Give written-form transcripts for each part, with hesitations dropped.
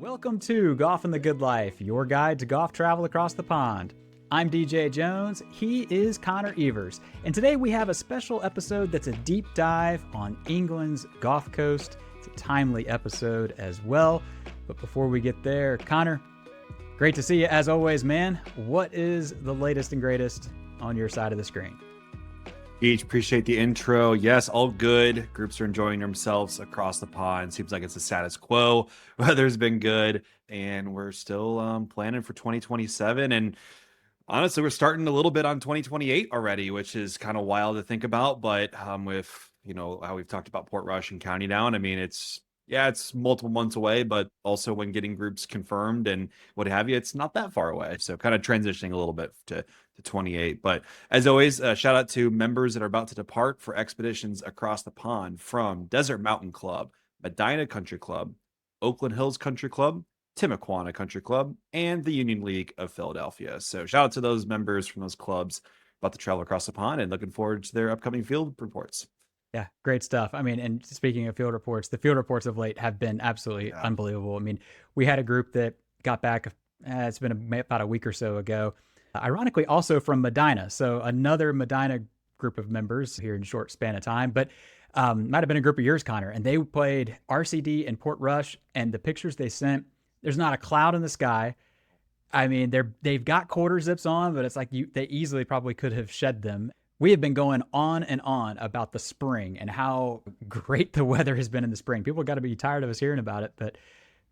Welcome to Golf and the Good Life, your guide to golf travel across the pond. I'm DJ Jones, he is Connor Evers, and today we have a special episode that's a deep dive on England's Gulf Coast. It's a timely episode as well, but before we get there, Connor, great to see you as always, man. What is the latest and greatest on your side of the screen? Appreciate the intro. Yes, all good. Groups are enjoying themselves across the pond. Seems like it's the status quo. Weather's been good, and we're still planning for 2027. And honestly, we're starting a little bit on 2028 already, which is kind of wild to think about. But with how we've talked about Portrush and County Down, I mean, it's multiple months away, but also when getting groups confirmed and what have you, it's not that far away. So kind of transitioning a little bit to 28. But as always, shout out to members that are about to depart for expeditions across the pond from Desert Mountain Club, Medina Country Club, Oakland Hills Country Club, Timuquana Country Club, and the Union League of Philadelphia. So shout out to those members from those clubs about to travel across the pond and looking forward to their upcoming field reports. Yeah, great stuff. I mean, and speaking of field reports, the field reports of late have been absolutely unbelievable. I mean, we had a group that got back, it's been about a week or so ago, ironically also from Medina. So another Medina group of members here in a short span of time, but might have been a group of yours, Connor. And they played RCD and Portrush, and the pictures they sent, there's not a cloud in the sky. I mean, they've got quarter zips on, but it's like they easily probably could have shed them. We have been going on and on about the spring and how great the weather has been in the spring. People got to be tired of us hearing about it, but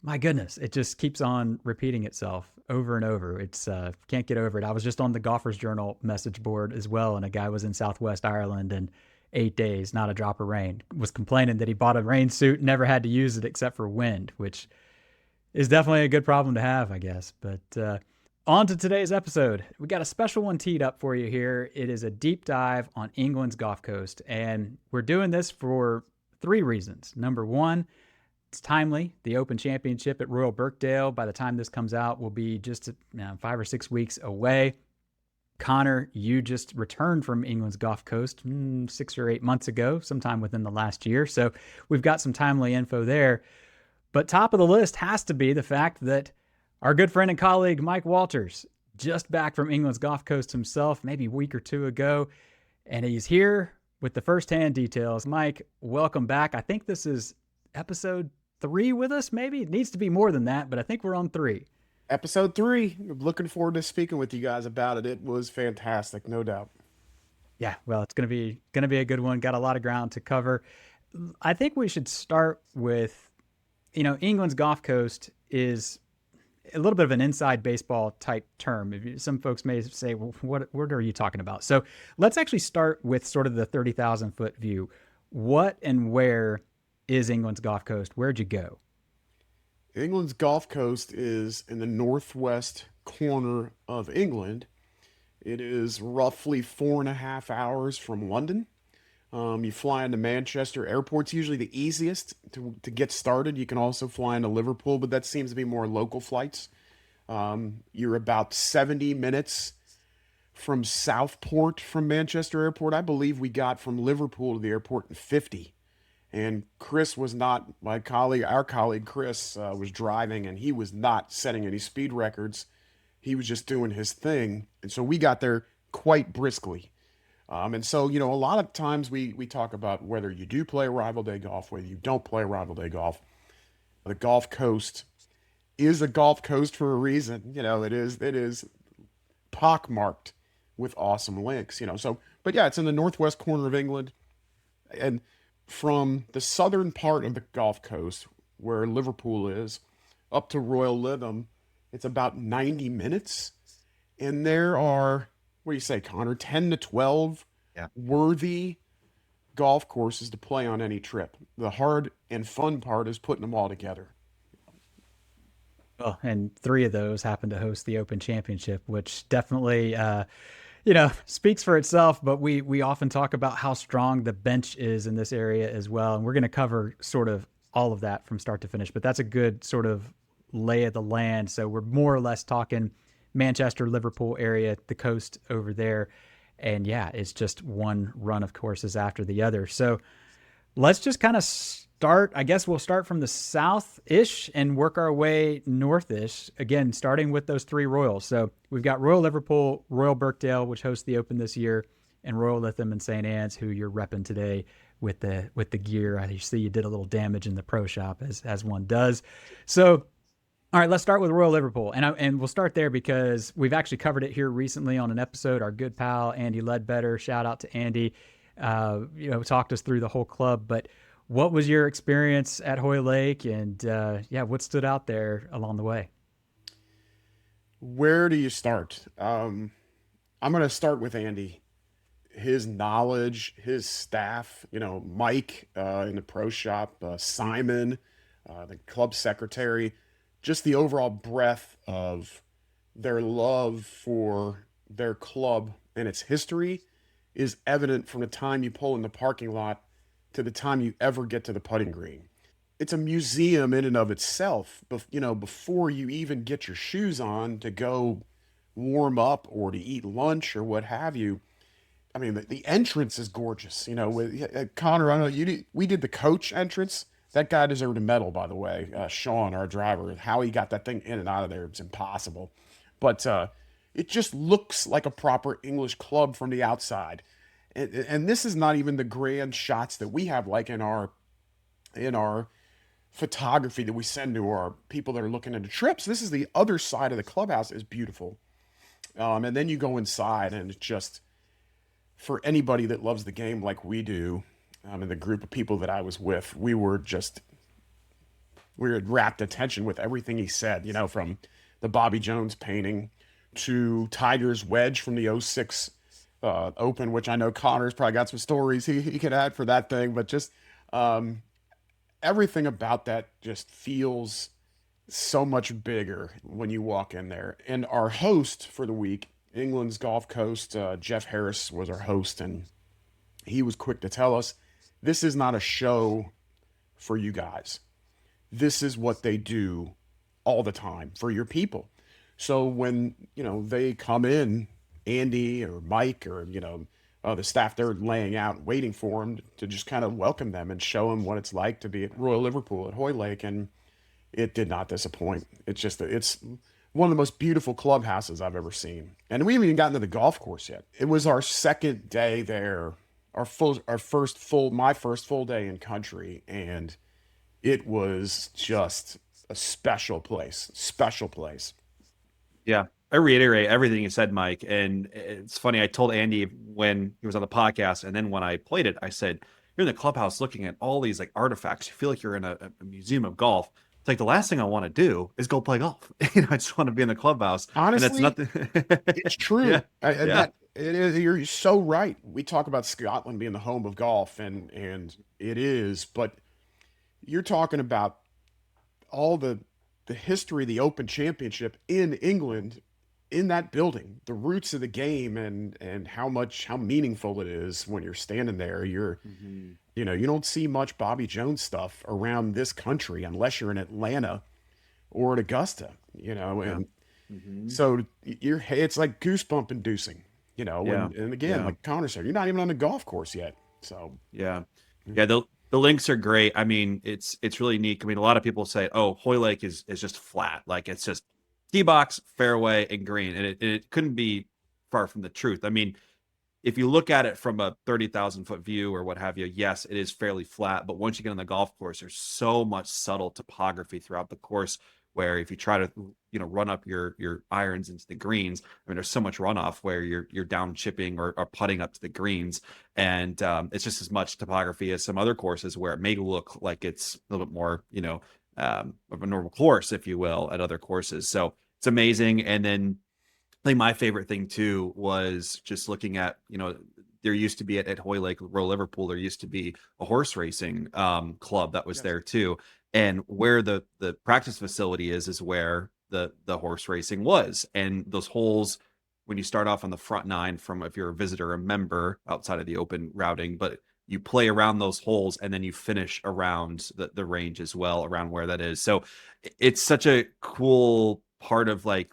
my goodness, it just keeps on repeating itself over and over. It's can't get over it. I was just on the Golfers Journal message board as well, and a guy was in Southwest Ireland and 8 days, not a drop of rain, was complaining that he bought a rain suit, never had to use it except for wind, which is definitely a good problem to have, I guess. But on to today's episode. We got a special one teed up for you here. It is a deep dive on England's Gulf Coast, and we're doing this for 3 reasons. Number one, it's timely. The Open Championship at Royal Birkdale, by the time this comes out, will be just 5 or 6 weeks away. Connor, you just returned from England's Gulf Coast 6 or 8 months ago, sometime within the last year. So we've got some timely info there. But top of the list has to be the fact that our good friend and colleague, Mike Walters, just back from England's Gulf Coast himself, maybe a week or 2 ago, and he's here with the firsthand details. Mike, welcome back. I think this is episode 3 with us, maybe? It needs to be more than that, but I think we're on 3. Episode 3. I'm looking forward to speaking with you guys about it. It was fantastic, no doubt. Yeah, well, it's going to be a good one. Got a lot of ground to cover. I think we should start with, England's Gulf Coast is a little bit of an inside baseball type term. Some folks may say, well, what are you talking about? So let's actually start with sort of the 30,000 foot view. What and where is England's Gulf Coast? Where'd you go? England's Gulf Coast is in the northwest corner of England. It is roughly 4.5 hours from London. You fly into Manchester. Airport's usually the easiest to get started. You can also fly into Liverpool, but that seems to be more local flights. You're about 70 minutes from Southport from Manchester Airport. I believe we got from Liverpool to the airport in 50. And Chris was not, our colleague Chris was driving, and he was not setting any speed records. He was just doing his thing. And so we got there quite briskly. And so, a lot of times we talk about whether you do play rival day golf, whether you don't play rival day golf. The Gulf Coast is a Gulf Coast for a reason. It is pockmarked with awesome links, So, but yeah, it's in the northwest corner of England. And from the southern part of the Gulf Coast, where Liverpool is, up to Royal Lytham, it's about 90 minutes. And there are, what do you say, Connor, 10 to 12 worthy golf courses to play on any trip. The hard and fun part is putting them all together. Well, and 3 of those happen to host the Open Championship, which definitely, speaks for itself. But we often talk about how strong the bench is in this area as well. And we're going to cover sort of all of that from start to finish. But that's a good sort of lay of the land. So we're more or less talking Manchester, Liverpool area, the coast over there. And yeah, it's just one run of courses after the other. So let's just kind of I guess we'll start from the south-ish and work our way north-ish, again, starting with those three Royals. So we've got Royal Liverpool, Royal Birkdale, which hosts the Open this year, and Royal Lytham and St Annes, who you're repping today with the gear. I see you did a little damage in the pro shop, as one does. So, all right, let's start with Royal Liverpool, and we'll start there because we've actually covered it here recently on an episode. Our good pal Andy Ledbetter, shout out to Andy, talked us through the whole club. But what was your experience at Hoylake, and what stood out there along the way? Where do you start? I'm going to start with Andy. His knowledge, his staff, Mike in the pro shop, Simon, the club secretary, just the overall breadth of their love for their club and its history is evident from the time you pull in the parking lot to the time you ever get to the putting green. It's a museum in and of itself, before you even get your shoes on to go warm up or to eat lunch or what have you. I mean, the entrance is gorgeous. With Connor, I know we did the coach entrance. That guy deserved a medal, by the way. Sean, our driver, how he got that thing in and out of there, it's impossible. But it just looks like a proper English club from the outside. And this is not even the grand shots that we have, like in our photography that we send to our people that are looking into trips. This is the other side of the clubhouse. Is beautiful. And then you go inside, and it's just, for anybody that loves the game like we do, and the group of people that I was with, we had rapt attention with everything he said, from the Bobby Jones painting to Tiger's wedge from the '06 Open, which I know Connor's probably got some stories he could add for that thing, but just everything about that just feels so much bigger when you walk in there. And our host for the week, England's Gulf Coast, Jeff Harris was our host, and he was quick to tell us, this is not a show for you guys. This is what they do all the time for your people. So when, they come in, Andy or Mike or, the staff, they're laying out, waiting for them to just kind of welcome them and show them what it's like to be at Royal Liverpool at Hoylake. And it did not disappoint. It's one of the most beautiful clubhouses I've ever seen. And we haven't even gotten to the golf course yet. It was our second day there, my first full day in country. And it was just a special place. Yeah, I reiterate everything you said, Mike. And it's funny, I told Andy when he was on the podcast, and then when I played it, I said, you're in the clubhouse looking at all these like artifacts. You feel like you're in a museum of golf. It's like the last thing I want to do is go play golf. I just want to be in the clubhouse. Honestly, and that's nothing. it's true. Yeah. It is. You're so right. We talk about Scotland being the home of golf, and it is. But you're talking about all the history of the Open Championship in England, in that building, the roots of the game, and how meaningful it is when you're standing there. You don't see much Bobby Jones stuff around this country unless you're in Atlanta or at Augusta, and so it's like goosebump inducing, and again, like Connor said, you're not even on the golf course yet. So yeah. The links are great. I mean, it's really unique. I mean, a lot of people say, oh, Hoylake is just flat. Like it's just tee box, fairway, and green. And it couldn't be far from the truth. I mean, if you look at it from a 30,000 foot view or what have you, yes, it is fairly flat. But once you get on the golf course, there's so much subtle topography throughout the course where if you try to, run up your irons into the greens, I mean, there's so much runoff where you're down chipping or putting up to the greens. And it's just as much topography as some other courses where it may look like it's a little bit more, of a normal course, if you will, at other courses. So it's amazing. And then I think my favorite thing too was just looking at, there used to be at Hoylake, Royal Liverpool, there used to be a horse racing club that was there too. And where the practice facility is where the horse racing was. And those holes, when you start off on the front nine from, if you're a visitor, a member outside of the open routing, but you play around those holes and then you finish around the range as well, around where that is. So it's such a cool part of like,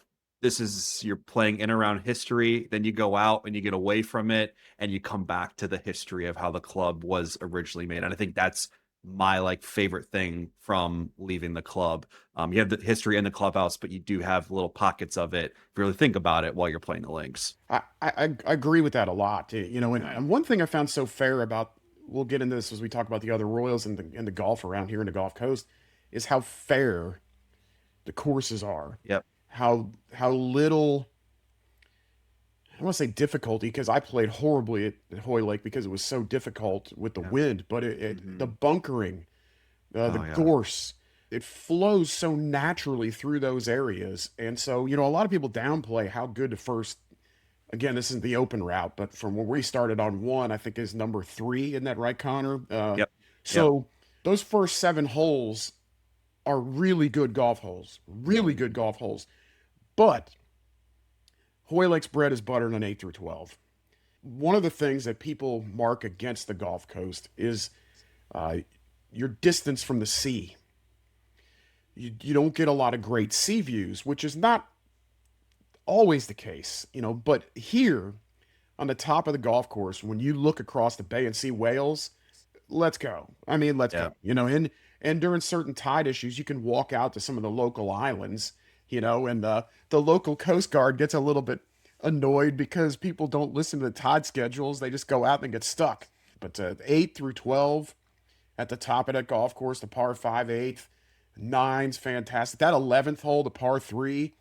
you're playing in around history, then you go out and you get away from it and you come back to the history of how the club was originally made. And I think that's my like favorite thing from leaving the club. You have the history in the clubhouse, but you do have little pockets of it if you really think about it while you're playing the links. I agree with that a lot. You know, and one thing I found so fair about, we'll get into this as we talk about the other Royals and the golf around here in the Gulf Coast, is how fair the courses are. Yep. How little, I want to say difficulty, because I played horribly at Hoy Lake because it was so difficult with the Yeah. wind, but the bunkering, the Oh yeah. gorse, it flows so naturally through those areas. And so, you know, a lot of people downplay how good the first, again, this isn't the open route, but from where we started on one, I think is number 3. Isn't that right, Connor? Yep. Yep. So those first 7 holes are really good golf holes, really good golf holes. But Hoy Lake's bread is buttered on 8 through 12. One of the things that people mark against the Gulf Coast is uh, your distance from the sea. You don't get a lot of great sea views, which is not always the case, you know. But here on the top of the golf course, when you look across the bay and see whales, let's go. I mean, let's Yeah. go. You know, and during certain tide issues, you can walk out to some of the local islands, you know, and the local Coast Guard gets a little bit annoyed because people don't listen to the tide schedules. They just go out and get stuck. But 8 through 12 at the top of that golf course, the par 5 8th, 9's fantastic. That 11th hole, the par 3,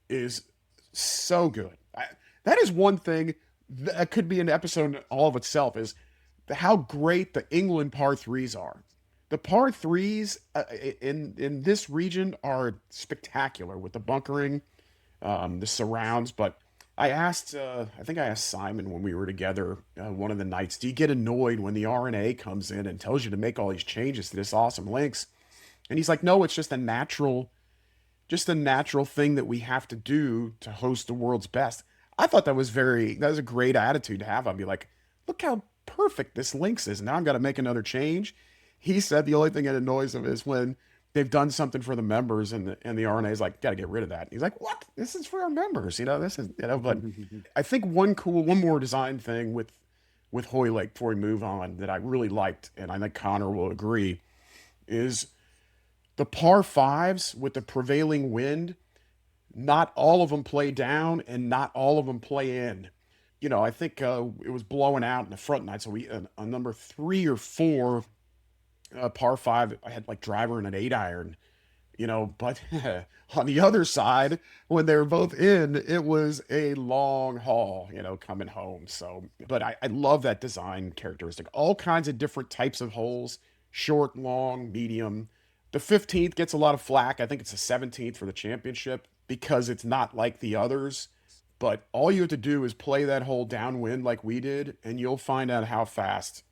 is so good. That is one thing that could be an episode in all of itself, is how great the England par 3s are. The par 3s in this region are spectacular with the bunkering, the surrounds. But I think I asked Simon when we were together one of the nights, do you get annoyed when the RNA comes in and tells you to make all these changes to this awesome links? And he's like, no, it's just a natural thing that we have to do to host the world's best. I thought that was a great attitude to have. I'd be like, look how perfect this links is. Now I've got to make another change. He said the only thing that annoys him is when they've done something for the members and the RNA is like, got to get rid of that. He's like, what? This is for our members, you know. This is, you know. But I think one more design thing with Hoy Lake before we move on that I really liked, and I think Connor will agree, is the par 5s with the prevailing wind. Not all of them play down and not all of them play in. You know, I think it was blowing out in the front nine. So we on number 3 or 4 par 5, I had like driver and an 8-iron. You know, but on the other side, when they were both in, it was a long haul, you know, coming home. So, but I love that design characteristic. All kinds of different types of holes, short, long, medium. The 15th gets a lot of flack. I think it's the 17th for the championship because it's not like the others. But all you have to do is play that hole downwind like we did, and you'll find out how fast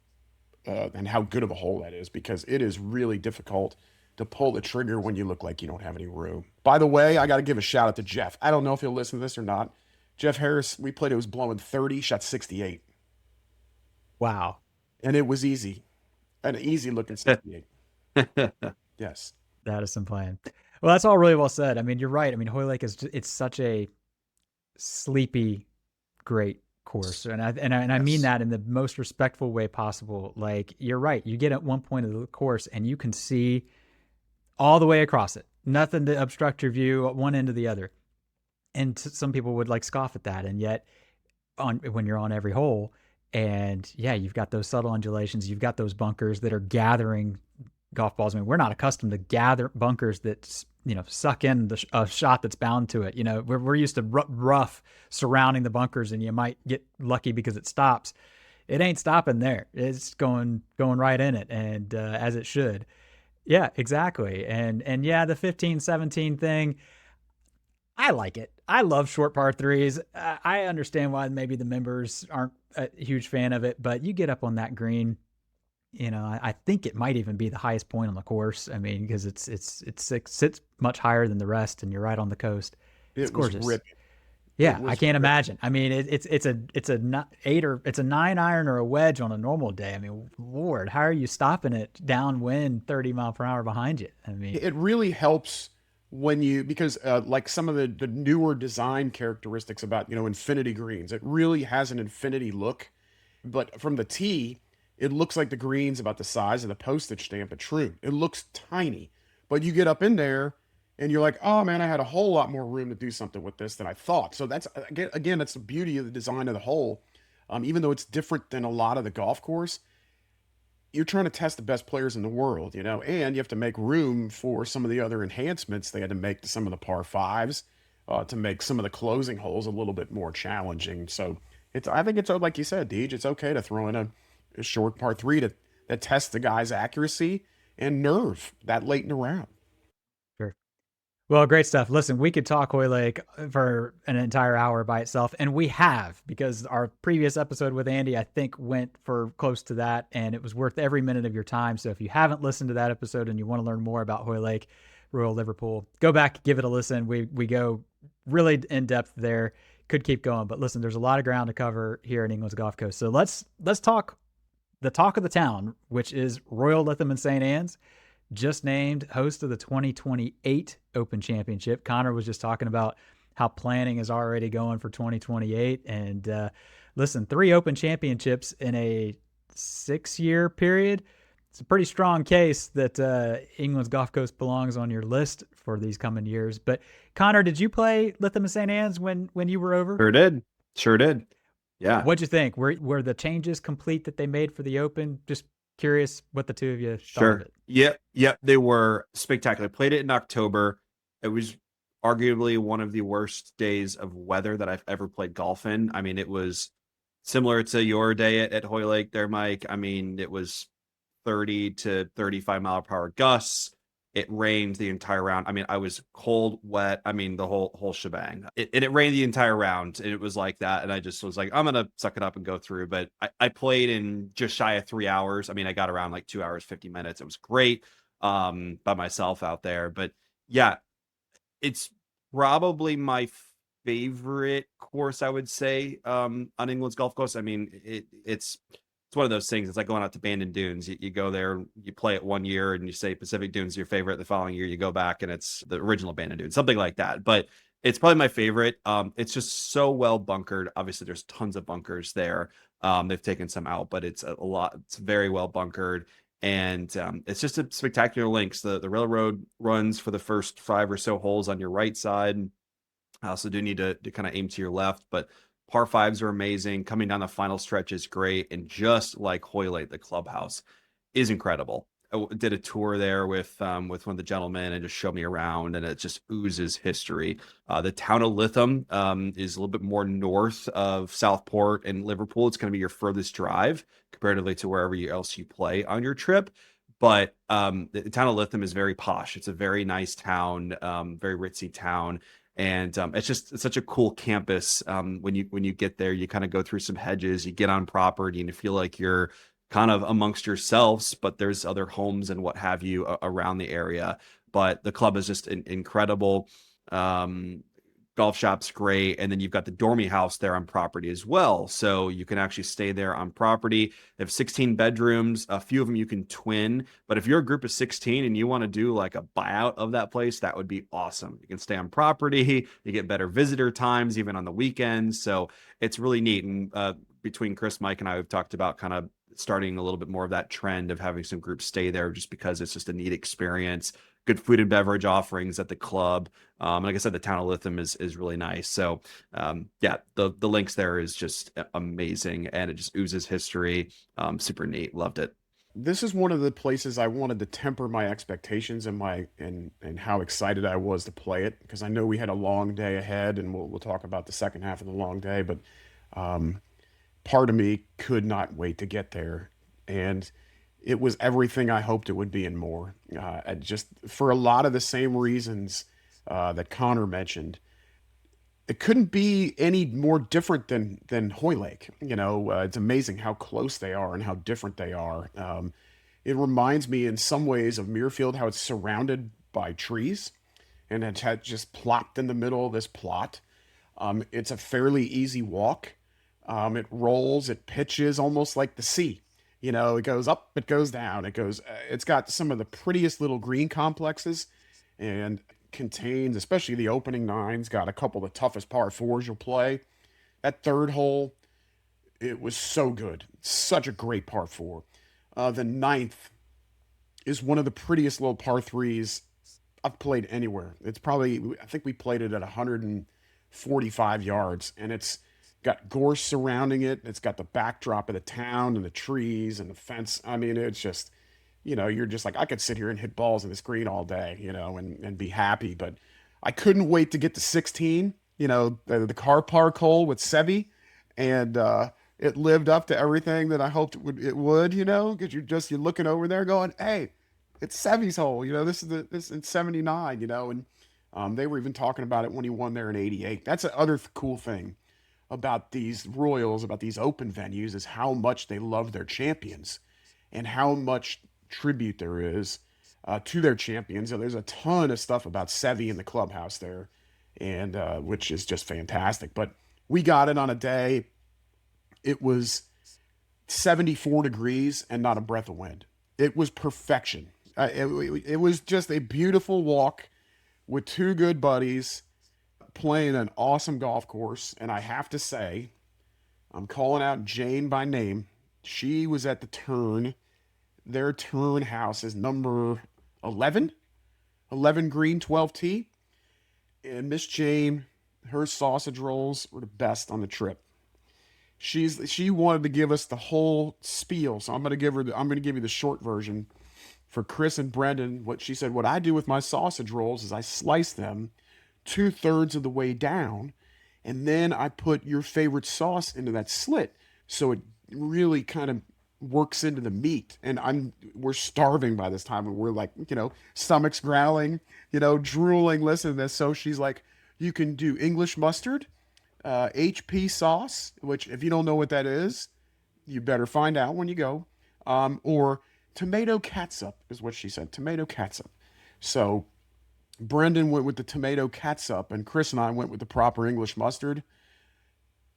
and how good of a hole that is, because it is really difficult to pull the trigger when you look like you don't have any room. By the way, I got to give a shout out to Jeff. I don't know if he'll listen to this or not. Jeff Harris, we played, it was blowing 30, shot 68. Wow. And it was easy. An easy looking 68. Yes. That is some playing. Well, that's all really well said. I mean, you're right. I mean, Hoy Lake it's such a sleepy, great course. And I mean that in the most respectful way possible. Like, you're right. You get at one point of the course and you can see all the way across it. Nothing to obstruct your view at one end or the other. And some people would like scoff at that. And yet when you're on every hole, and yeah, you've got those subtle undulations, you've got those bunkers that are gathering golf balls. I mean, we're not accustomed to gather bunkers that, you know, suck in a shot that's bound to it. You know, we're used to rough surrounding the bunkers, and you might get lucky because it stops. It ain't stopping there. It's going right in it, and as it should. Yeah, exactly. And yeah, the 15, 17 thing, I like it. I love short par 3s. I understand why maybe the members aren't a huge fan of it, but you get up on that green, you know, I think it might even be the highest point on the course. I mean, because it sits much higher than the rest, and you're right on the coast. It's gorgeous. Yeah, I can't imagine. I mean, it's a 8 or it's a 9-iron or a wedge on a normal day. I mean, Lord, how are you stopping it downwind 30 mile per hour behind you? I mean, it really helps when you, because like some of the newer design characteristics about, you know, infinity greens, it really has an infinity look. But from the tee, it looks like the green's about the size of the postage stamp at Troon. It looks tiny, but you get up in there and you're like, oh man, I had a whole lot more room to do something with this than I thought. So that's again, that's the beauty of the design of the hole. Even though it's different than a lot of the golf course, you're trying to test the best players in the world, and you have to make room for some of the other enhancements they had to make to some of the par fives, to make some of the closing holes a little bit more challenging. So I think it's like you said, Deej, it's okay to throw in a short par three that tests the guy's accuracy and nerve that late in the round. Sure. Well, great stuff. Listen, we could talk Hoylake for an entire hour by itself, and we have, because our previous episode with Andy, I think, went for close to that, and it was worth every minute of your time. So if you haven't listened to that episode and you want to learn more about Hoylake, Royal Liverpool, go back, give it a listen. We go really in depth there. Could keep going, but listen, there's a lot of ground to cover here in England's Golf Coast. So let's talk the talk of the town, which is Royal Lytham St Annes, just named host of the 2028 Open Championship. Connor was just talking about how planning is already going for 2028. And listen, 3 Open Championships in a 6-year period. It's a pretty strong case that England's Golf Coast belongs on your list for these coming years. But Connor, did you play Lytham St Annes when you were over? Sure did. Yeah. What'd you think? Were the changes complete that they made for the Open? Just curious what the two of you thought of it. Yep. They were spectacular. Played it in October. It was arguably one of the worst days of weather that I've ever played golf in. I mean, it was similar to your day at Hoylake there, Mike. I mean, it was 30 to 35 mile per hour gusts. It rained the entire round. I mean, I was cold, wet. I mean, the whole shebang. It rained the entire round, and it was like that. And I just was like, I'm gonna suck it up and go through. But I played in just shy of 3 hours. I mean, I got around like 2 hours 50 minutes. It was great, by myself out there. But yeah, it's probably my favorite course, I would say, on England's Golf Course. I mean, it's one of those things. It's like going out to Bandon Dunes. You go there, you play it one year, and you say Pacific Dunes is your favorite. The following year, you go back, and it's the original Bandon Dunes, something like that. But it's probably my favorite. It's just so well bunkered. Obviously, there's tons of bunkers there. They've taken some out, but it's a lot. It's very well bunkered, and it's just a spectacular links. The railroad runs for the first 5 or so holes on your right side. I also do need to kind of aim to your left, but par fives are amazing. Coming down the final stretch is great. And just like Hoylake, the clubhouse is incredible. I did a tour there with one of the gentlemen and just showed me around, and it just oozes history. The town of Lytham is a little bit more north of Southport and Liverpool. It's going to be your furthest drive comparatively to wherever else you play on your trip. But the town of Lytham is very posh. It's a very nice town, very ritzy town. And it's such a cool campus. When you get there, you kind of go through some hedges, you get on property, and you feel like you're kind of amongst yourselves, but there's other homes and what have you around the area. But the club is just incredible. Golf shop's great. And then you've got the Dormy house there on property as well. So you can actually stay there on property. They have 16 bedrooms. A few of them you can twin. But if you're a group of 16 and you want to do like a buyout of that place, that would be awesome. You can stay on property. You get better visitor times, even on the weekends. So it's really neat. And between Chris, Mike, and I, we've talked about kind of starting a little bit more of that trend of having some groups stay there just because it's just a neat experience. Good food and beverage offerings at the club. Like I said, the town of Lytham is really nice. So yeah, the links there is just amazing, and it just oozes history. Super neat. Loved it. This is one of the places I wanted to temper my expectations and how excited I was to play it, because I know we had a long day ahead, and we'll talk about the second half of the long day. But part of me could not wait to get there, and it was everything I hoped it would be and more. Just for a lot of the same reasons that Connor mentioned, it couldn't be any more different than Hoylake. It's amazing how close they are and how different they are. It reminds me in some ways of Muirfield, how it's surrounded by trees, and it's had just plopped in the middle of this plot. It's a fairly easy walk. It rolls, it pitches almost like the sea. It goes up, it goes down, it's got some of the prettiest little green complexes, and contains, especially the opening nine's got a couple of the toughest par fours you'll play. That third hole, It was so good. Such a great par four. The ninth is one of the prettiest little par threes I've played anywhere. It's probably, I think we played it at 145 yards, and it's got gorse surrounding it. It's got the backdrop of the town and the trees and the fence. I mean, it's just, you're just like, I could sit here and hit balls in this green all day, and be happy. But I couldn't wait to get to 16, the car park hole with Sevi. And it lived up to everything that I hoped it would, because you're looking over there going, hey, it's Sevi's hole, this in 79, and they were even talking about it when he won there in 88. That's the other cool thing about these Royals, about these open venues, is how much they love their champions and how much tribute there is to their champions. And there's a ton of stuff about Sevi in the clubhouse there, and which is just fantastic. But we got it on a day. It was 74 degrees and not a breath of wind. It was perfection. It was just a beautiful walk with two good buddies playing an awesome golf course. And I have to say, I'm calling out Jane by name. She was at the turn. Their turn house is number 11, 11 green, 12 tee. And Miss Jane, her sausage rolls were the best on the trip. She wanted to give us the whole spiel, so I'm going to give you the short version for Chris and Brendan. What she said, what I do with my sausage rolls is I slice them 2/3 of the way down, and then I put your favorite sauce into that slit, so it really kind of works into the meat. And we're starving by this time, and we're like, stomachs growling, drooling, listening to this. So she's like, you can do English mustard, HP sauce, which if you don't know what that is, you better find out when you go, or tomato catsup is what she said, tomato catsup. So Brendan went with the tomato catsup, and Chris and I went with the proper English mustard.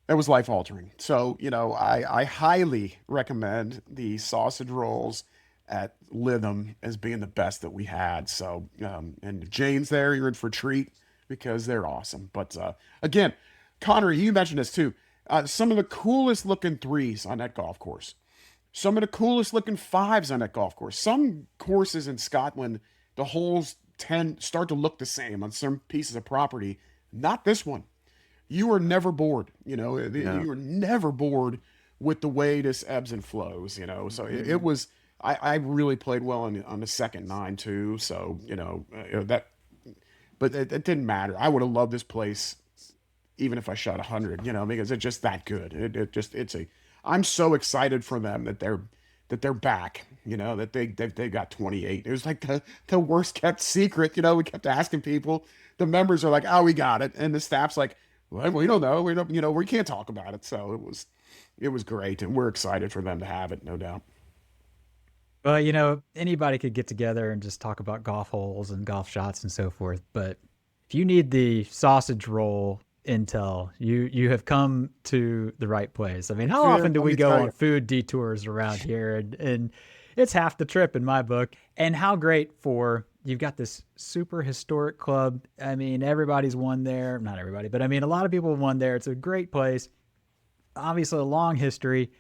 That was life altering. So, I highly recommend the sausage rolls at Lytham as being the best that we had. So, and if Jane's there, you're in for a treat because they're awesome. But again, Connor, you mentioned this too. Some of the coolest looking threes on that golf course. Some of the coolest looking fives on that golf course. Some courses in Scotland, the holes start to look the same on some pieces of property. Not this one. You are never bored. You are never bored with the way this ebbs and flows. So it was. I really played well on the second 9 too. So that, but it didn't matter. I would have loved this place even if I shot 100, because it's just that good. I'm so excited for them that they're back, that they got 28. It was like the worst kept secret. We kept asking people. The members are like, oh, we got it. And the staff's like, well, we don't know. We can't talk about it. So it was great. And we're excited for them to have it, no doubt. Well, anybody could get together and just talk about golf holes and golf shots and so forth. But if you need the sausage roll intel, you have come to the right place. I mean, how often do we go on food detours around here? And it's half the trip in my book. And how great you've got this super historic club. I mean, everybody's won there. Not everybody, but I mean, a lot of people have won there. It's a great place. Obviously a long history,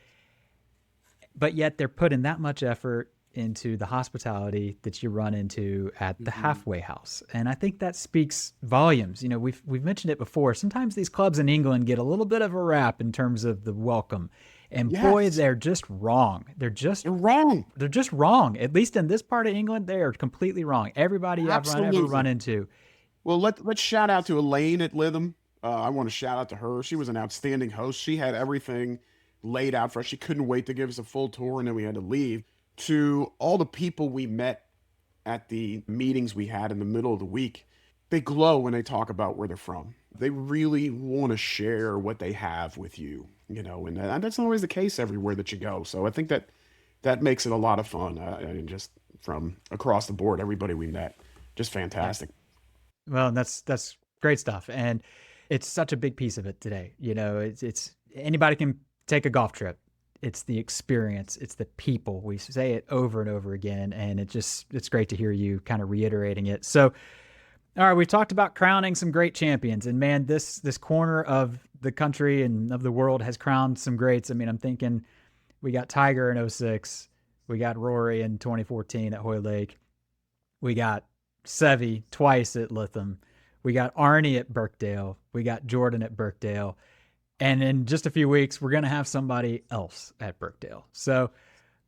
but yet they're putting that much effort into the hospitality that you run into at the halfway house. And I think that speaks volumes. We've mentioned it before. Sometimes these clubs in England get a little bit of a rap in terms of the welcome. And boy, they're just wrong. They're wrong. They're just wrong. At least in this part of England, they are completely wrong. Everybody I've ever run into. Well, let's shout out to Elaine at Lytham. I want to shout out to her. She was an outstanding host. She had everything laid out for us. She couldn't wait to give us a full tour, and then we had to leave. To all the people we met at the meetings we had in the middle of the week, they glow when they talk about where they're from. They really want to share what they have with you, and that's not always the case everywhere that you go. So I think that makes it a lot of fun. And just from across the board, everybody we met, just fantastic. Well, that's great stuff. And it's such a big piece of it today. It's anybody can take a golf trip. It's the experience. It's the people. We say it over and over again, and it's great to hear you kind of reiterating it. So, All right, we talked about crowning some great champions, and man, this corner of the country and of the world has crowned some greats. I mean, I'm thinking we got Tiger in '06, we got Rory in 2014 at Hoy Lake, we got Seve twice at Lytham, we got Arnie at Birkdale, we got Jordan at Birkdale, and in just a few weeks, we're gonna have somebody else at Birkdale. So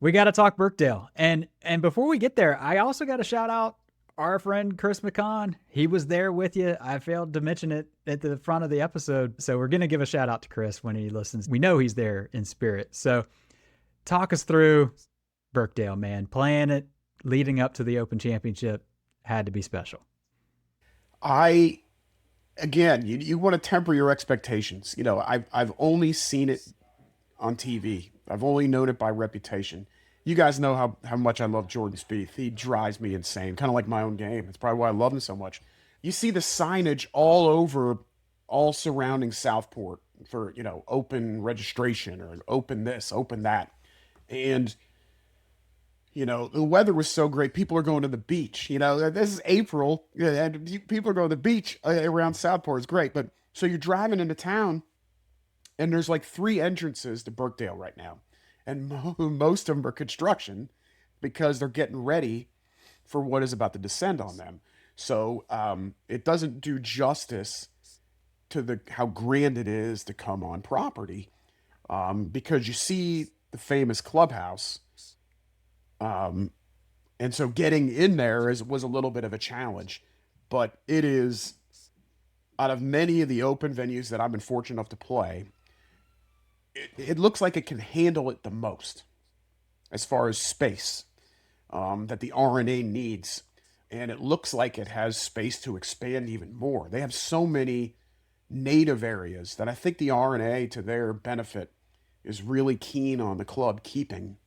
we got to talk Birkdale, and before we get there, I also got to shout out our friend Chris McCon. He was there with you. I failed to mention it at the front of the episode, so we're gonna give a shout out to Chris when he listens. We know he's there in spirit. So talk us through Birkdale, man. Playing it leading up to the Open Championship had to be special. Again, you want to temper your expectations. I've only seen it on TV. I've only known it by reputation. You guys know how much I love Jordan Spieth. He drives me insane, kind of like my own game. It's probably why I love him so much. You see the signage all over, all surrounding Southport for, open registration or open this, open that. And, the weather was so great. People are going to the beach. This is April, and people are going to the beach around Southport. It's great. But so you're driving into town, and there's like 3 entrances to Birkdale right now. And most of them are construction because they're getting ready for what is about to descend on them. So it doesn't do justice to how grand it is to come on property, because you see the famous clubhouse. And so getting in there was a little bit of a challenge. But it is, out of many of the open venues that I've been fortunate enough to play, it looks like it can handle it the most as far as space that the RNA needs. And it looks like it has space to expand even more. They have so many native areas that I think the RNA, to their benefit, is really keen on the club keeping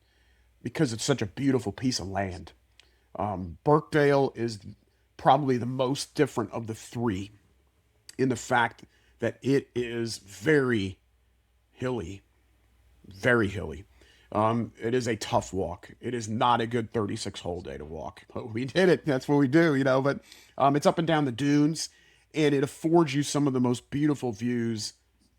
because it's such a beautiful piece of land. Birkdale is probably the most different of the 3 in the fact that it is very hilly, very hilly. It is a tough walk. It is not a good 36-hole day to walk, but we did it. That's what we do, But it's up and down the dunes, and it affords you some of the most beautiful views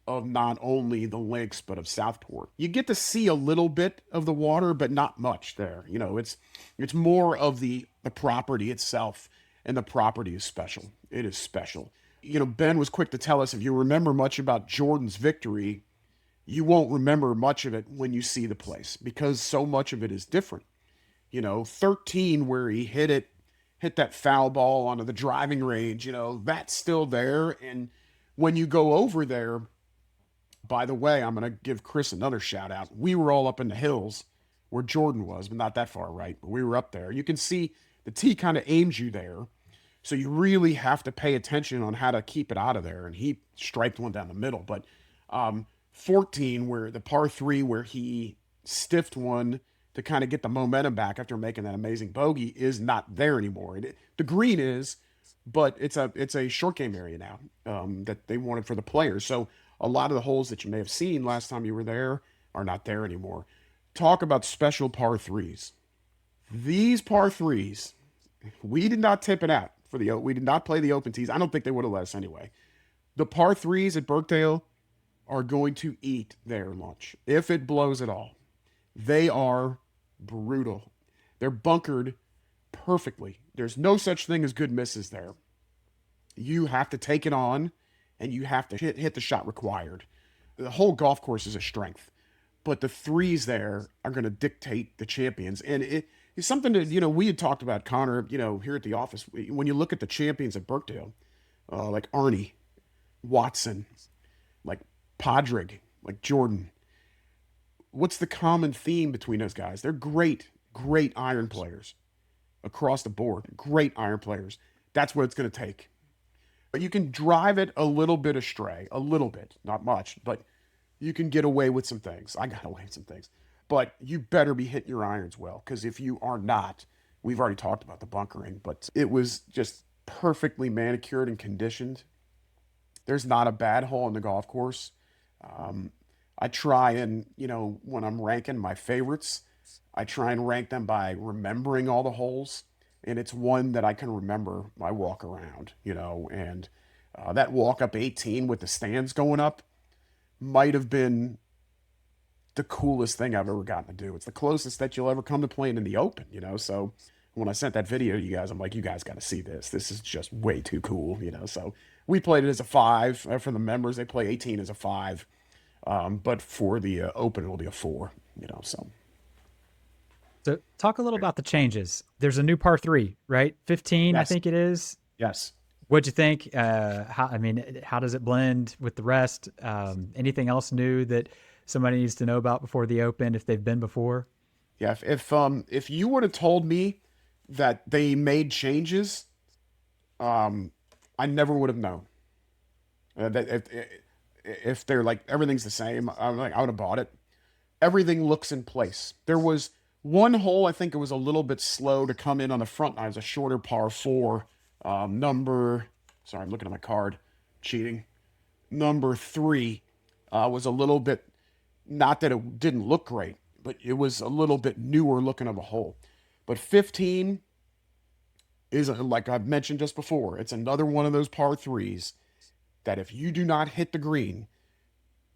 of not only the links but of Southport. You get to see a little bit of the water, but not much there. It's more of the property itself, and the property is special. It is special. Ben was quick to tell us, if you remember much about Jordan's victory, you won't remember much of it when you see the place because so much of it is different. 13 where he hit that foul ball onto the driving range, that's still there. And when you go over there, by the way, I'm going to give Chris another shout out. We were all up in the hills where Jordan was, but not that far right, but we were up there. You can see the tee kind of aims you there. So you really have to pay attention on how to keep it out of there. And he striped one down the middle, but 14, where the par 3 where he stiffed one to kind of get the momentum back after making that amazing bogey, is not there anymore. The green is, but it's a short game area now that they wanted for the players. So a lot of the holes that you may have seen last time you were there are not there anymore. Talk about special par 3s. These par 3s, we did not tip it out we did not play the open tees. I don't think they would have let us anyway. The par 3s at Birkdale are going to eat their lunch if it blows at all. They are brutal. They're bunkered perfectly. There's no such thing as good misses there. You have to take it on, and you have to hit the shot required. The whole golf course is a strength, but the 3s there are going to dictate the champions. And it's something that, we had talked about, Connor, here at the office. When you look at the champions at Birkdale, like Arnie, Watson, like Padraig, like Jordan, what's the common theme between those guys? They're great iron players across the board. Great iron players. That's what it's going to take. But you can drive it a little bit astray, a little bit, not much, but you can get away with some things. I got away with some things. But you better be hitting your irons well, because if you are not, we've already talked about the bunkering, but it was just perfectly manicured and conditioned. There's not a bad hole in the golf course. I try and, when I'm ranking my favorites, I try and rank them by remembering all the holes and it's one that I can remember my walk around, and that walk up 18 with the stands going up might have been the coolest thing I've ever gotten to do. It's the closest that you'll ever come to playing in the open. So when I sent that video to you guys, I'm like, you guys got to see this. This is just way too cool. So we played it as a 5. For the members, they play 18 as a 5. But for the open, it'll be a 4. So talk a little about the changes. There's a new par 3, right? 15, yes. I think it is. Yes. What'd you think? How does it blend with the rest? Anything else new that somebody needs to know about before the open if they've been before? Yeah. If you would have told me that they made changes, I never would have known. That if they're like everything's the same, I would have bought it. Everything looks in place. There was one hole, I think it was a little bit slow to come in on the front nine. It was a shorter par 4. Sorry, I'm looking at my card, cheating. Number 3 was a little bit, not that it didn't look great, but it was a little bit newer looking of a hole. But 15 is, like I've mentioned just before, it's another one of those par 3s that if you do not hit the green,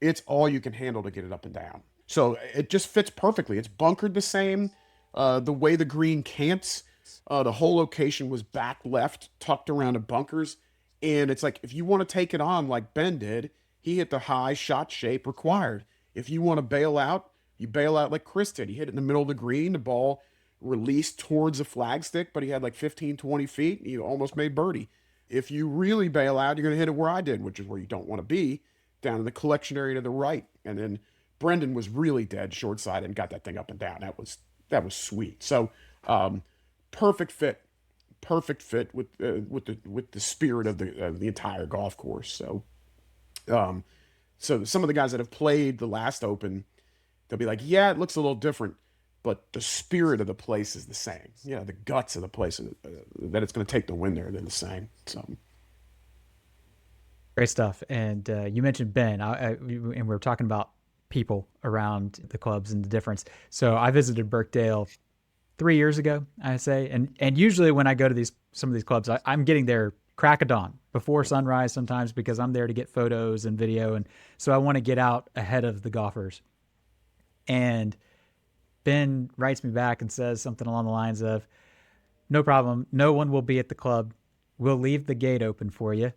it's all you can handle to get it up and down. So it just fits perfectly. It's bunkered the same. The way the green cants, the whole location was back left, tucked around the bunkers. And it's like, if you want to take it on like Ben did, he hit the high shot shape required. If you want to bail out, you bail out like Chris did. He hit it in the middle of the green. The ball released towards the flagstick, but he had like 15, 20 feet. He almost made birdie. If you really bail out, you're going to hit it where I did, which is where you don't want to be, down in the collection area to the right. And then Brendan was really dead short side and got that thing up and down. That was sweet. So perfect fit with the spirit of the entire golf course. So some of the guys that have played the last Open, they'll be like, yeah, it looks a little different, but the spirit of the place is the same. The guts of the place that it's going to take to win there, they're the same. So great stuff. And you mentioned Ben, and we were talking about people around the clubs and the difference. So I visited Birkdale 3 years ago, I say, and usually when I go to some of these clubs, I'm getting there crack of dawn before sunrise sometimes because I'm there to get photos and video, and so I want to get out ahead of the golfers. And Ben writes me back and says something along the lines of, "No problem, no one will be at the club. We'll leave the gate open for you.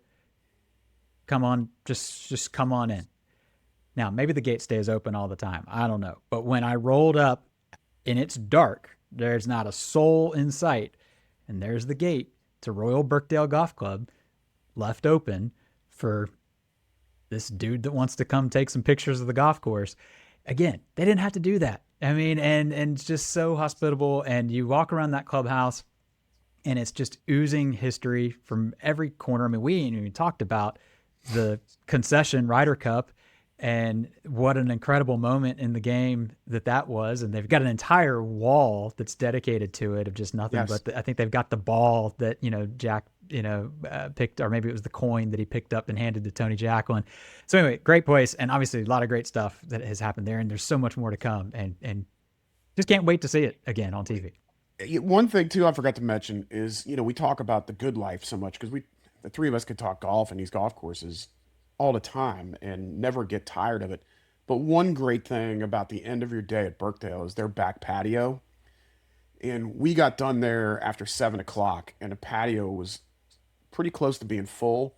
Come on, just come on in." Now, maybe the gate stays open all the time. I don't know. But when I rolled up and it's dark, there's not a soul in sight. And there's the gate to Royal Birkdale Golf Club left open for this dude that wants to come take some pictures of the golf course. Again, they didn't have to do that. I mean, and it's just so hospitable. And you walk around that clubhouse and it's just oozing history from every corner. I mean, we ain't even talked about the concession Ryder Cup and what an incredible moment in the game that was. And they've got an entire wall that's dedicated to it of just nothing. Yes. But I think they've got the ball that, Jack, picked, or maybe it was the coin that he picked up and handed to Tony Jacklin. So anyway, great place. And obviously a lot of great stuff that has happened there. And there's so much more to come, and just can't wait to see it again on TV. One thing too, I forgot to mention is, we talk about the good life so much because the three of us could talk golf in these golf courses all the time and never get tired of it. But one great thing about the end of your day at Birkdale is their back patio. And we got done there after 7:00, and the patio was pretty close to being full.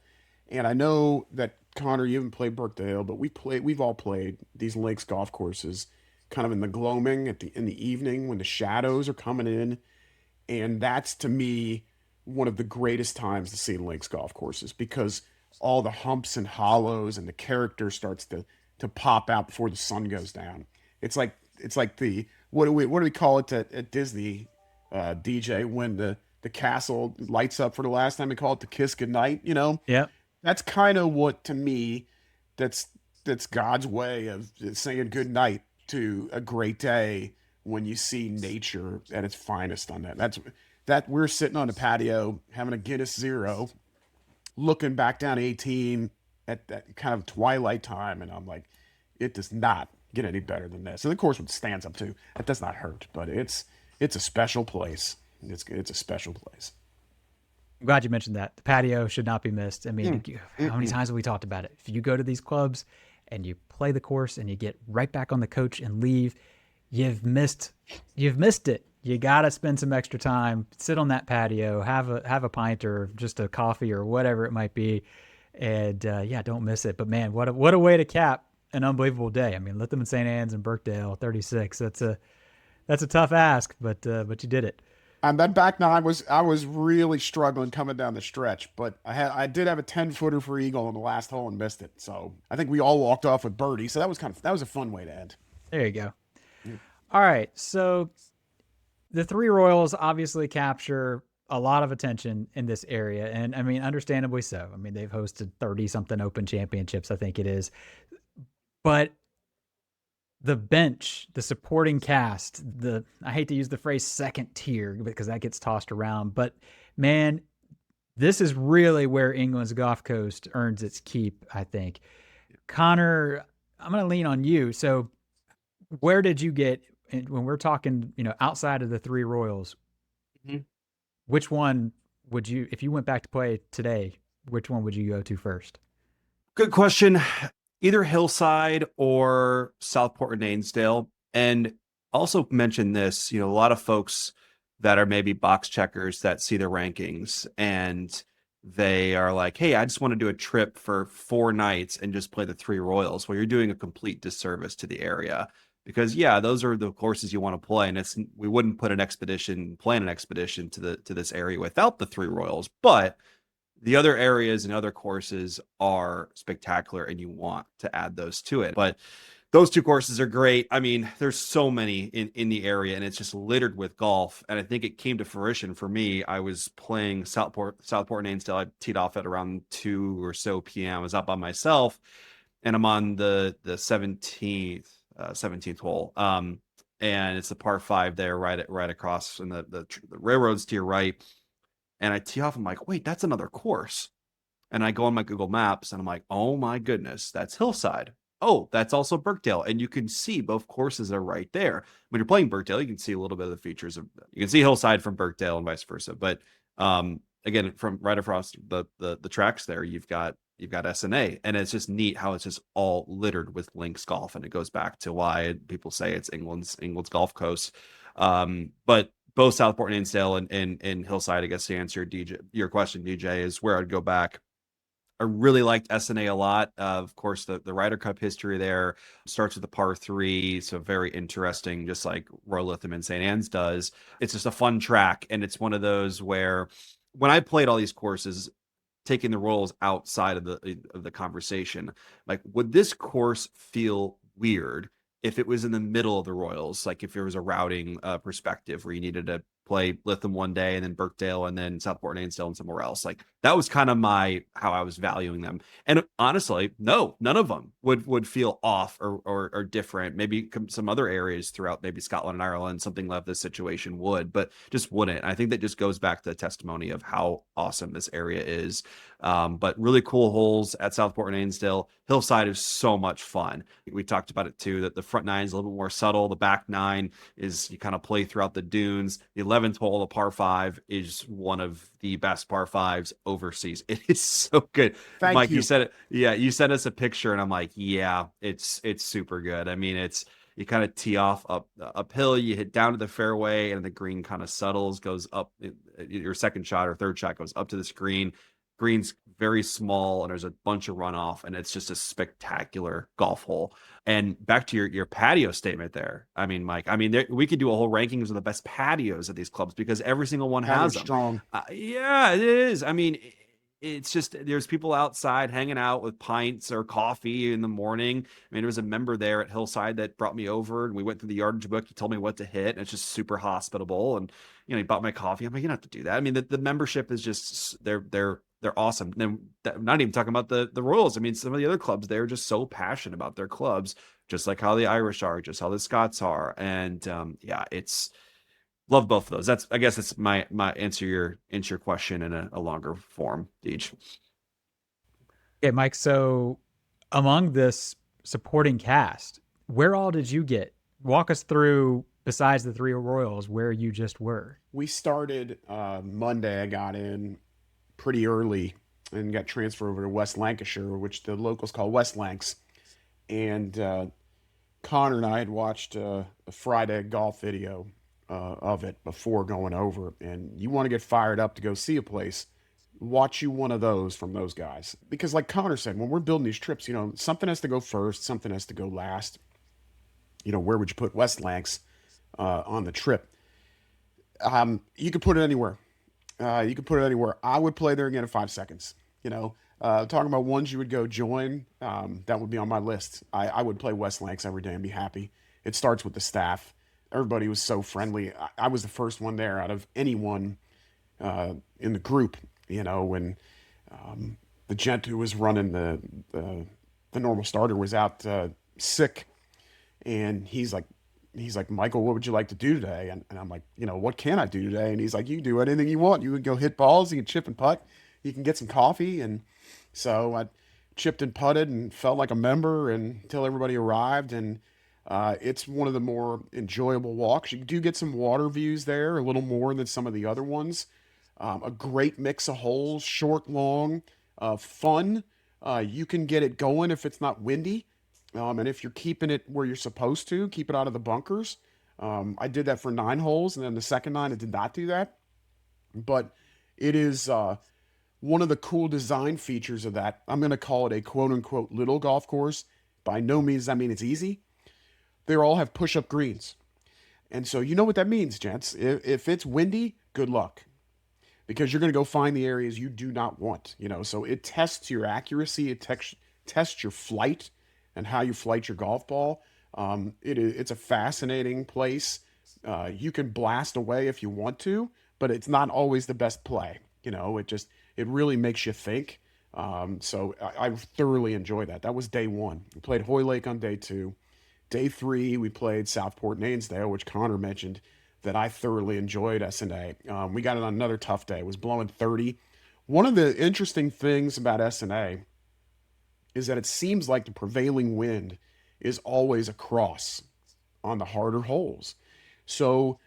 And I know that, Connor, you haven't played Birkdale, but we've all played these links golf courses kind of in the gloaming in the evening when the shadows are coming in. And that's, to me, one of the greatest times to see links golf courses, because all the humps and hollows and the character starts to pop out before the sun goes down. It's like the what do we call it at Disney, DJ, when the castle lights up for the last time? We call it the kiss goodnight. Yeah, that's kind of what, to me, that's God's way of saying good night to a great day when you see nature at its finest on that. That we're sitting on the patio having a Guinness Zero, looking back down 18 at that kind of twilight time, and I'm like, it does not get any better than this. And of course, with stanza up too, that does not hurt, but it's a special place. It's a special place. I'm glad you mentioned that. The patio should not be missed. I mean, how many Mm-mm. times have we talked about it? If you go to these clubs and you play the course and you get right back on the coach and leave, you've missed you've missed it. You gotta spend some extra time, sit on that patio, have a pint or just a coffee or whatever it might be, and yeah, don't miss it. But man, what a way to cap an unbelievable day. I mean, Lytham St Annes and Birkdale, 36. That's a tough ask, but you did it. And that back nine I was really struggling coming down the stretch, but I did have a 10-footer for eagle on the last hole and missed it. So I think we all walked off with birdie. So that was a fun way to end. There you go. All right, so the three Royals obviously capture a lot of attention in this area. And I mean, understandably so. I mean, they've hosted 30 something open championships, I think it is. But the bench, the supporting cast, I hate to use the phrase second tier because that gets tossed around, but man, this is really where England's Golf Coast earns its keep, I think. Connor, I'm going to lean on you. So, where did you get when we're talking, outside of the three Royals? Mhm. Which one would you, if you went back to play today, which one would you go to first? Good question. Either Hillside or Southport and Ainsdale. And also mention this, a lot of folks that are maybe box checkers that see the rankings and they are like, hey, I just want to do a trip for 4 nights and just play the three Royals. Well, you're doing a complete disservice to the area because yeah, those are the courses you want to play. And we wouldn't plan an expedition to this area without the three Royals, but the other areas and other courses are spectacular and you want to add those to it. But those 2 courses are great. I mean, there's so many in the area and it's just littered with golf. And I think it came to fruition for me. I was playing Southport and Ainsdale. I teed off at around 2 or so p.m. I was up by myself and I'm on the 17th hole. And it's the par 5 there right across and the railroads to your right. And I tee off, I'm like, wait, that's another course. And I go on my Google Maps and I'm like, oh my goodness, that's Hillside. Oh, that's also Birkdale. And you can see both courses are right there. When you're playing Birkdale, you can see a little bit of the features of you can see Hillside from Birkdale and vice versa. But again, from right across the tracks there, you've got SNA. And it's just neat how it's just all littered with links golf. And it goes back to why people say it's England's Gulf Coast. But both Southport and Ainsdale and Hillside, I guess to answer your question, DJ, is where I'd go back. I really liked SNA a lot. Of course, the Ryder Cup history there starts with the par 3, so very interesting, just like Royal Lytham and St Annes does. It's just a fun track, and it's one of those where when I played all these courses, taking the Royals outside of the conversation, like would this course feel weird if it was in the middle of the Royals, like if there was a routing perspective where you needed to play Lytham one day and then Birkdale and then Southport and Ainsdale and somewhere else. Like that was kind of how I was valuing them. And honestly, no, none of them would feel off or different. Maybe some other areas throughout maybe Scotland and Ireland, something like this situation would, but just wouldn't. I think that just goes back to the testimony of how awesome this area is. But really cool holes at Southport and Ainsdale. Hillside is so much fun. We talked about it too, that the front 9 is a little bit more subtle. The back 9 is you kind of play throughout the dunes. The 11th hole, the par 5, is one of the best par 5s overseas. It is so good. Thank Mike, you. you said it. Yeah, you sent us a picture and I'm like, yeah, it's super good. I mean, you kind of tee off uphill, you hit down to the fairway and the green kind of settles, goes up. Your second shot or third shot goes up to the screen. Green's very small and there's a bunch of runoff and it's just a spectacular golf hole. And back to your patio statement there. I mean, Mike, we could do a whole rankings of the best patios at these clubs because every single one has them. Strong. Yeah, it is. I mean, it's just there's people outside hanging out with pints or coffee in the morning. I mean, there was a member there at Hillside that brought me over and we went through the yardage book. He told me what to hit. And it's just super hospitable. And, he bought my coffee. I'm like, you don't have to do that. I mean, the membership is just, they're awesome. And I'm not even talking about the Royals. I mean, some of the other clubs, they're just so passionate about their clubs, just like how the Irish are, just how the Scots are. And yeah, it's love both of those. I guess it's my answer your question in a longer form, Deej. Okay, Mike. So among this supporting cast, where all did you get? Walk us through besides the three Royals where you just were? We started Monday. I got in pretty early and got transferred over to West Lancashire, which the locals call West Lancs. And Connor and I had watched a Friday golf video of it before going over. And you want to get fired up to go see a place, watch you one of those from those guys. Because like Connor said, when we're building these trips, something has to go first, something has to go last. Where would you put West Lancs on the trip? You could put it anywhere. You could put it anywhere. I would play there again in 5 seconds. Talking about ones you would go join, that would be on my list. I would play West Lancs every day and be happy. It starts with the staff. Everybody was so friendly. I was the first one there out of anyone in the group. When the gent who was running the normal starter was out sick, and he's like, Michael, what would you like to do today? And I'm like, what can I do today? And he's like, you can do anything you want. You can go hit balls, you can chip and putt, you can get some coffee. And so I chipped and putted and felt like a member until everybody arrived. And it's one of the more enjoyable walks. You do get some water views there, a little more than some of the other ones. A great mix of holes, short, long, fun. You can get it going if it's not windy. And if you're keeping it where you're supposed to, keep it out of the bunkers. I did that for 9 holes, and then the second 9, I did not do that. But it is one of the cool design features of that. I'm going to call it a quote-unquote little golf course. By no means does that mean it's easy. They all have push-up greens. And so you know what that means, gents. If it's windy, good luck. Because you're going to go find the areas you do not want. So it tests your accuracy. It tests your flight and how you flight your golf ball. It's a fascinating place. You can blast away if you want to, but it's not always the best play. It really makes you think. So I thoroughly enjoyed that. That was day 1. We played Hoylake on day 2. Day 3, we played Southport and Ainsdale, which Connor mentioned that I thoroughly enjoyed SNA. We got it on another tough day. It was blowing 30. One of the interesting things about SNA is that it seems like the prevailing wind is always across on the harder holes. So,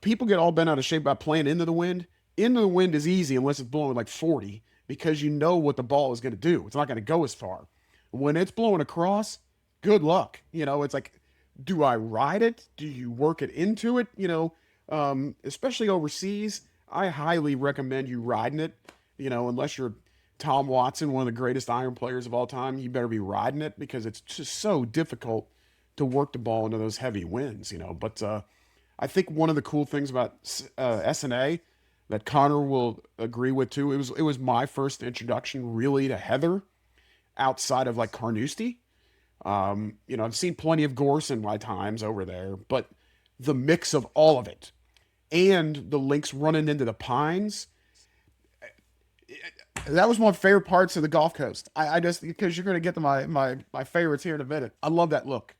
people get all bent out of shape about playing into the wind. Into the wind is easy unless it's blowing like 40 because you know what the ball is going to do. It's not going to go as far. When it's blowing across, good luck. It's like, do I ride it? Do you work it into it? Especially overseas, I highly recommend you riding it. Unless you're Tom Watson, one of the greatest iron players of all time, you better be riding it because it's just so difficult to work the ball into those heavy winds, But I think one of the cool things about SNA that Connor will agree with too, it was my first introduction really to heather outside of like Carnoustie. I've seen plenty of gorse in my times over there, but the mix of all of it and the links running into the pines, that was one of my favorite parts of the Gulf Coast. I just, because you're going to get to my favorites here in a minute. I love that look.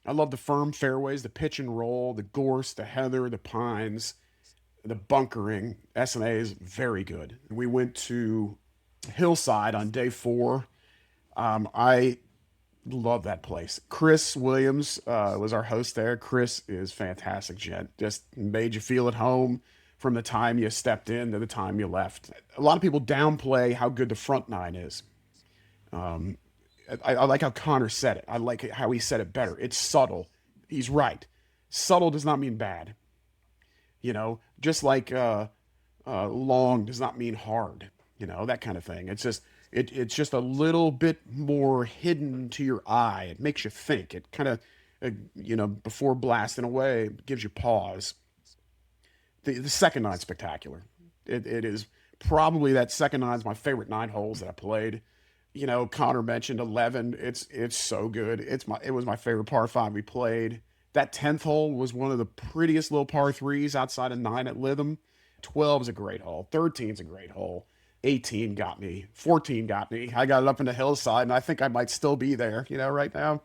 I love the firm fairways, the pitch and roll, the gorse, the heather, the pines, the bunkering. SNA is very good. We went to Hillside on day 4. I love that place. Chris Williams was our host there. Chris is fantastic, gent. Just made you feel at home from the time you stepped in to the time you left. A lot of people downplay how good the front 9 is. I like how Connor said it. I like how he said it better. It's subtle. He's right. Subtle does not mean bad. Just like long does not mean hard. That kind of thing. It's just a little bit more hidden to your eye. It makes you think. It kind of, before blasting away, gives you pause. The second 9's spectacular. It is probably that second 9's my favorite 9 holes that I played. Connor mentioned 11. It's so good. It was my favorite par 5 we played. That 10th hole was one of the prettiest little par 3s outside of 9 at Lytham. 12 is a great hole. 13's a great hole. 18 got me. 14 got me. I got it up in the Hillside, and I think I might still be there, right now.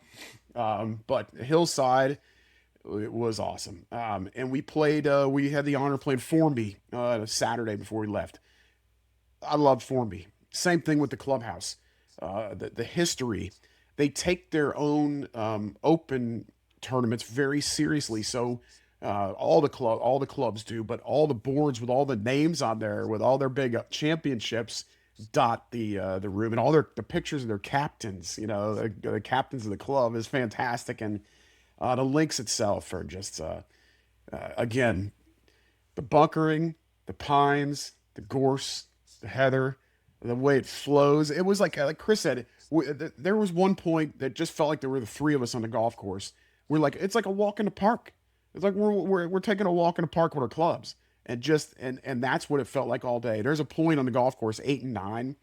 But Hillside, it was awesome. And we played, we had the honor of playing Formby Saturday before we left. I loved Formby. Same thing with the clubhouse. The history. They take their own open tournaments very seriously. So all the clubs do, but all the boards with all the names on there, with all their big championships, dot the room, and all the pictures of their captains. The captains of the club is fantastic, and the links itself are just again, the bunkering, the pines, the gorse, the heather, the way it flows. It was like Chris said, there was one point that just felt like there were the three of us on the golf course. We're like, it's like a walk in the park. It's like we're taking a walk in the park with our clubs, and that's what it felt like all day. There's a point on the golf course, 8 and 9,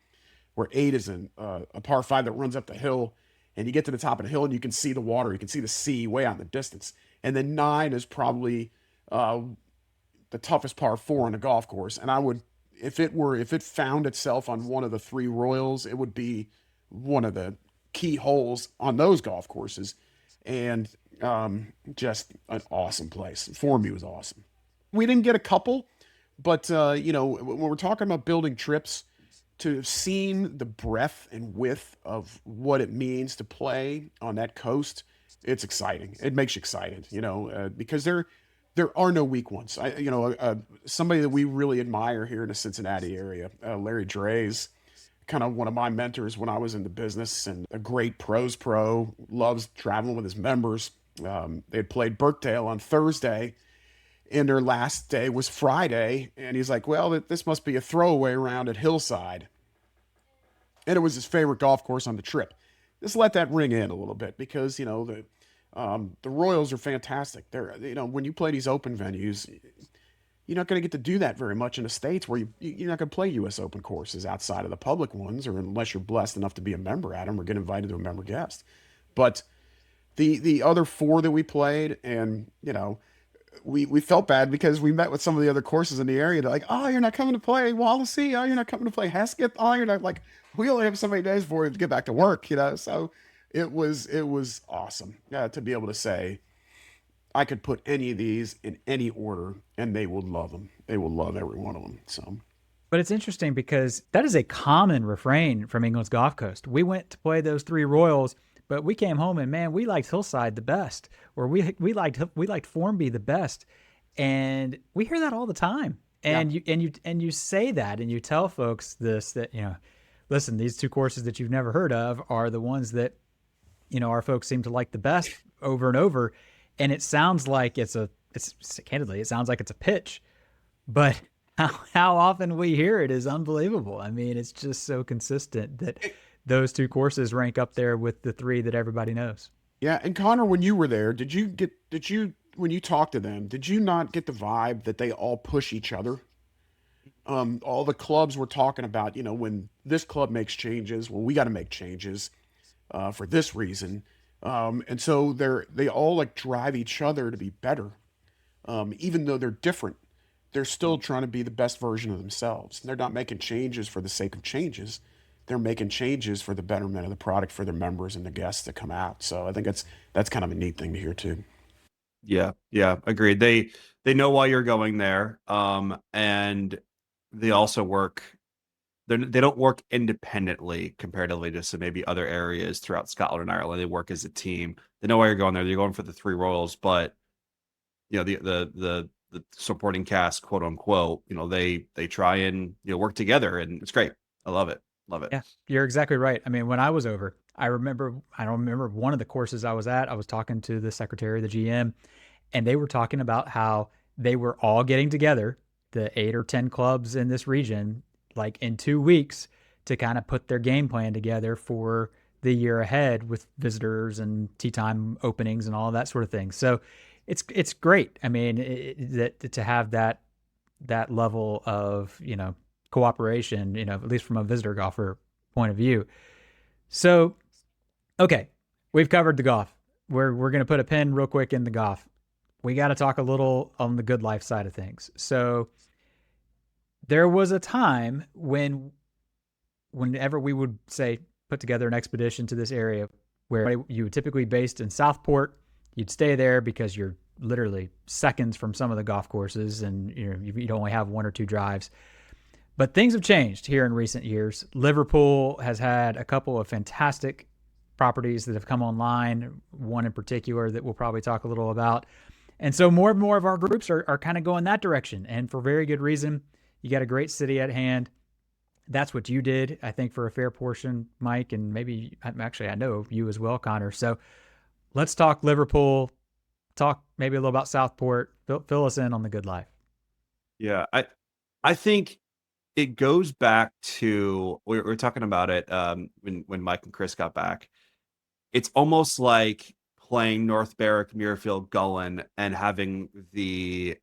where 8 is a par 5 that runs up the hill, and you get to the top of the hill and you can see the water, you can see the sea way out in the distance, and then 9 is probably the toughest par 4 on the golf course. And I would, if it found itself on one of the 3 Royals, it would be one of the key holes on those golf courses, and just an awesome place. Formby was awesome. We didn't get a couple, but when we're talking about building trips, to have seen the breadth and width of what it means to play on that coast, it's exciting. It makes you excited, because there are no weak ones. Somebody that we really admire here in the Cincinnati area, Larry Dre's, kind of one of my mentors when I was in the business, and a great pros pro, loves traveling with his members. They had played Birkdale on Thursday, and their last day was Friday, and he's like, well, this must be a throwaway round at Hillside. And it was his favorite golf course on the trip. Just let that ring in a little bit, because, the Royals are fantastic. They're, when you play these open venues, you're not going to get to do that very much in the States, where you're not going to play U.S. Open courses outside of the public ones, or unless you're blessed enough to be a member at them or get invited to a member guest. But the other 4 that we played, and, we felt bad because we met with some of the other courses in the area. They're like, oh, you're not coming to play Wallasey. Oh, you're not coming to play Hesketh. Oh, you're not, like, we only have so many days for you to get back to work, So it was awesome to be able to say, I could put any of these in any order and they will love them. They will love every one of them. So, but it's interesting because that is a common refrain from England's Golf Coast. We went to play those 3 Royals, but we came home and, man, we liked Hillside the best, or we liked Formby the best, and we hear that all the time. And you say that, and you tell folks this, that listen, these 2 courses that you've never heard of are the ones that our folks seem to like the best over and over. And it sounds like it's candidly, it sounds like it's a pitch, but how often we hear it is unbelievable. I mean, it's just so consistent that those 2 courses rank up there with the 3 that everybody knows. Yeah. And Connor, when you were there, when you talked to them, did you not get the vibe that they all push each other? All the clubs were talking about, when this club makes changes, well, we got to make changes for this reason. And so they all like drive each other to be better. Even though they're different, they're still trying to be the best version of themselves. They're not making changes for the sake of changes. They're making changes for the betterment of the product for their members and the guests that come out. So I think that's kind of a neat thing to hear too. Yeah, agreed. They know why you're going there, and they also work. They don't work independently comparatively to maybe other areas throughout Scotland and Ireland. They work as a team. They know why you're going there. You're going for the 3 Royals, but the supporting cast, quote unquote, they try and work together, and it's great. I love it. Yeah, you're exactly right. I mean, when I was over, I don't remember one of the courses I was at, I was talking to the secretary, the GM, and they were talking about how they were all getting together, the 8 or 10 clubs in this region, like in 2 weeks, to kind of put their game plan together for the year ahead with visitors and tee time openings and all that sort of thing. So it's great. I mean, to have that level of, cooperation, at least from a visitor golfer point of view. So, okay, we've covered the golf. We're going to put a pin real quick in the golf. We got to talk a little on the good life side of things. So there was a time whenever we would say, put together an expedition to this area where you would typically be based in Southport. You'd stay there because you're literally seconds from some of the golf courses, and you'd only have 1 or 2 drives. But things have changed here in recent years. Liverpool has had a couple of fantastic properties that have come online, one in particular that we'll probably talk a little about. And so more and more of our groups are kind of going that direction, and for very good reason. You got a great city at hand. That's what you did, I think, for a fair portion, Mike, and maybe actually I know you as well, Connor. So let's talk Liverpool, talk maybe a little about Southport. Fill us in on the good life. Yeah, I think it goes back to we were talking about it when Mike and Chris got back. It's almost like playing North Berwick, Muirfield, Gullen, and having the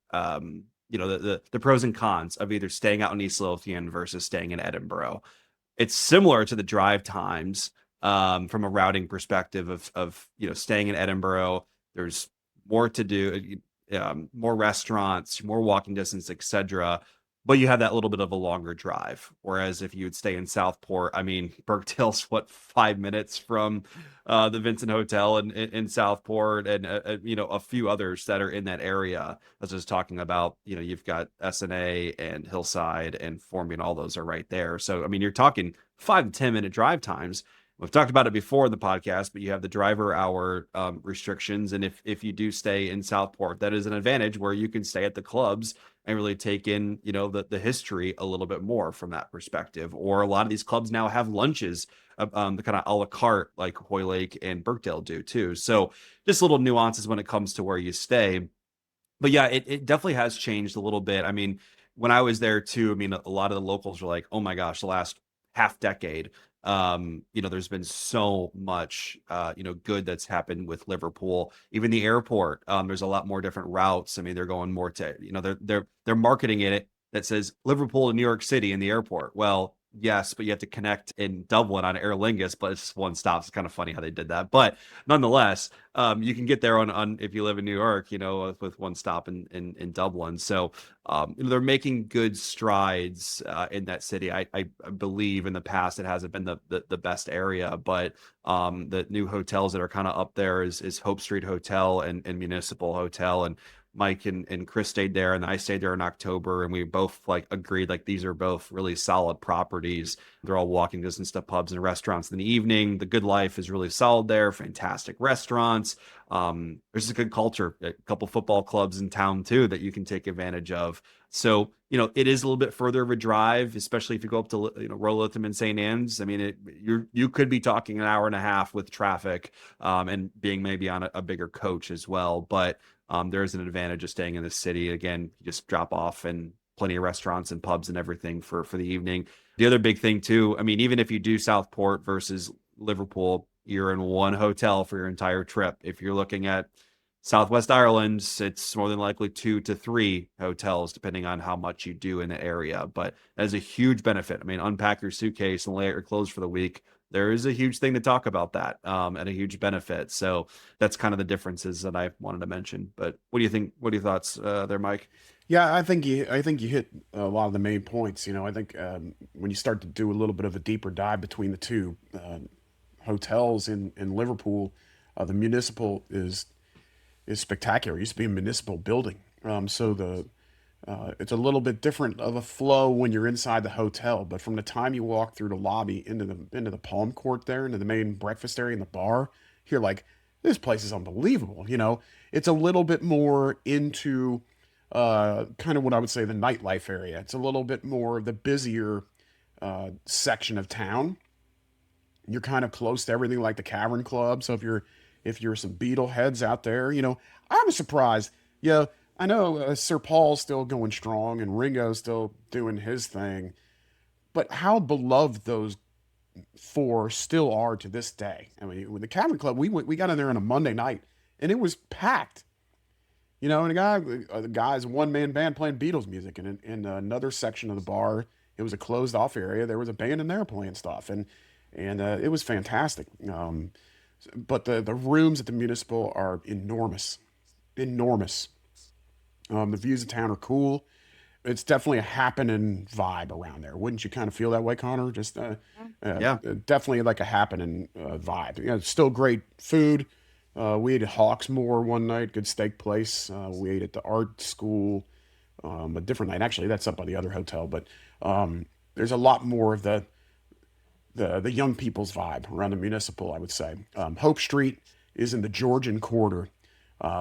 the pros and cons of either staying out in East Lothian versus staying in Edinburgh. It's similar to the drive times from a routing perspective of staying in Edinburgh. There's more to do, more restaurants, more walking distance, etc. But you have that little bit of a longer drive. Whereas if you would stay in Southport, I mean, Birkdale's what, 5 minutes from the Vincent Hotel in Southport, and a few others that are in that area. I was just talking about, you've got SNA and Hillside and Formby, and all those are right there. So I mean, you're talking 5 to 10 minute drive times. We've talked about it before in the podcast, but you have the driver hour restrictions, and if you do stay in Southport, that is an advantage where you can stay at the clubs and really take in, the history a little bit more from that perspective. Or a lot of these clubs now have lunches, the kind of a la carte, like Hoylake and Birkdale do too. So just little nuances when it comes to where you stay. But yeah, it definitely has changed a little bit. I mean, when I was there too, I mean, a lot of the locals were like, oh my gosh, the last half decade, there's been so much, good that's happened with Liverpool. Even the airport, there's a lot more different routes. I mean, they're going more to, they're marketing it that says Liverpool to New York City in the airport. Well, yes, but you have to connect in Dublin on Aer Lingus, but it's just one stop. It's kind of funny how they did that, but nonetheless, you can get there on if you live in New York, with one stop in Dublin. So they're making good strides in that city. I believe in the past it hasn't been the best area, but the new hotels that are kind of up there is Hope Street Hotel and Municipal Hotel, and Mike and Chris stayed there, and I stayed there in October, and we both agreed these are both really solid properties. They're all walking distance to pubs and restaurants in the evening. The good life is really solid there. Fantastic restaurants. There's a good culture. A couple football clubs in town too that you can take advantage of. So it is a little bit further of a drive, especially if you go up to Royal Lytham St Annes. I mean, you could be talking an hour and a half with traffic, and being maybe on a bigger coach as well, but. There is an advantage of staying in the city. Again, you just drop off and plenty of restaurants and pubs and everything for the evening. The other big thing too, I mean, even if you do Southport versus Liverpool, you're in one hotel for your entire trip. If you're looking at Southwest Ireland, it's more than likely 2 to 3 hotels, depending on how much you do in the area. But that is a huge benefit. I mean, unpack your suitcase and lay out your clothes for the week. There is a huge thing to talk about that, and a huge benefit. So that's kind of the differences that I wanted to mention. But what do you think? What are your thoughts there, Mike? Yeah, I think you hit a lot of the main points. I think when you start to do a little bit of a deeper dive between the two hotels in Liverpool, the municipal is spectacular. It used to be a municipal building, so it's a little bit different of a flow when you're inside the hotel. But from the time you walk through the lobby into the palm court there, into the main breakfast area and the bar, you're like, this place is unbelievable. It's a little bit more into kind of what I would say the nightlife area. It's a little bit more of the busier section of town. You're kind of close to everything like the Cavern Club. So if you're some Beatle heads out there, I was surprised. Yeah, I know Sir Paul's still going strong and Ringo's still doing his thing, but how beloved those four still are to this day. I mean, with the Cavern Club, we got in there on a Monday night and it was packed. And the guy's one man band playing Beatles music, and in another section of the bar, it was a closed off area. There was a band in there playing stuff, and it was fantastic. But the rooms at the municipal are enormous, enormous. The views of town are cool. It's definitely a happening vibe around there. Wouldn't you kind of feel that way, Connor? Just Yeah. definitely like a happening vibe. Still great food. We ate at Hawksmoor one night, good steak place. We ate at the art school a different night. Actually, that's up by the other hotel. But there's a lot more of the the young people's vibe around the municipal, I would say. Hope Street is in the Georgian Quarter,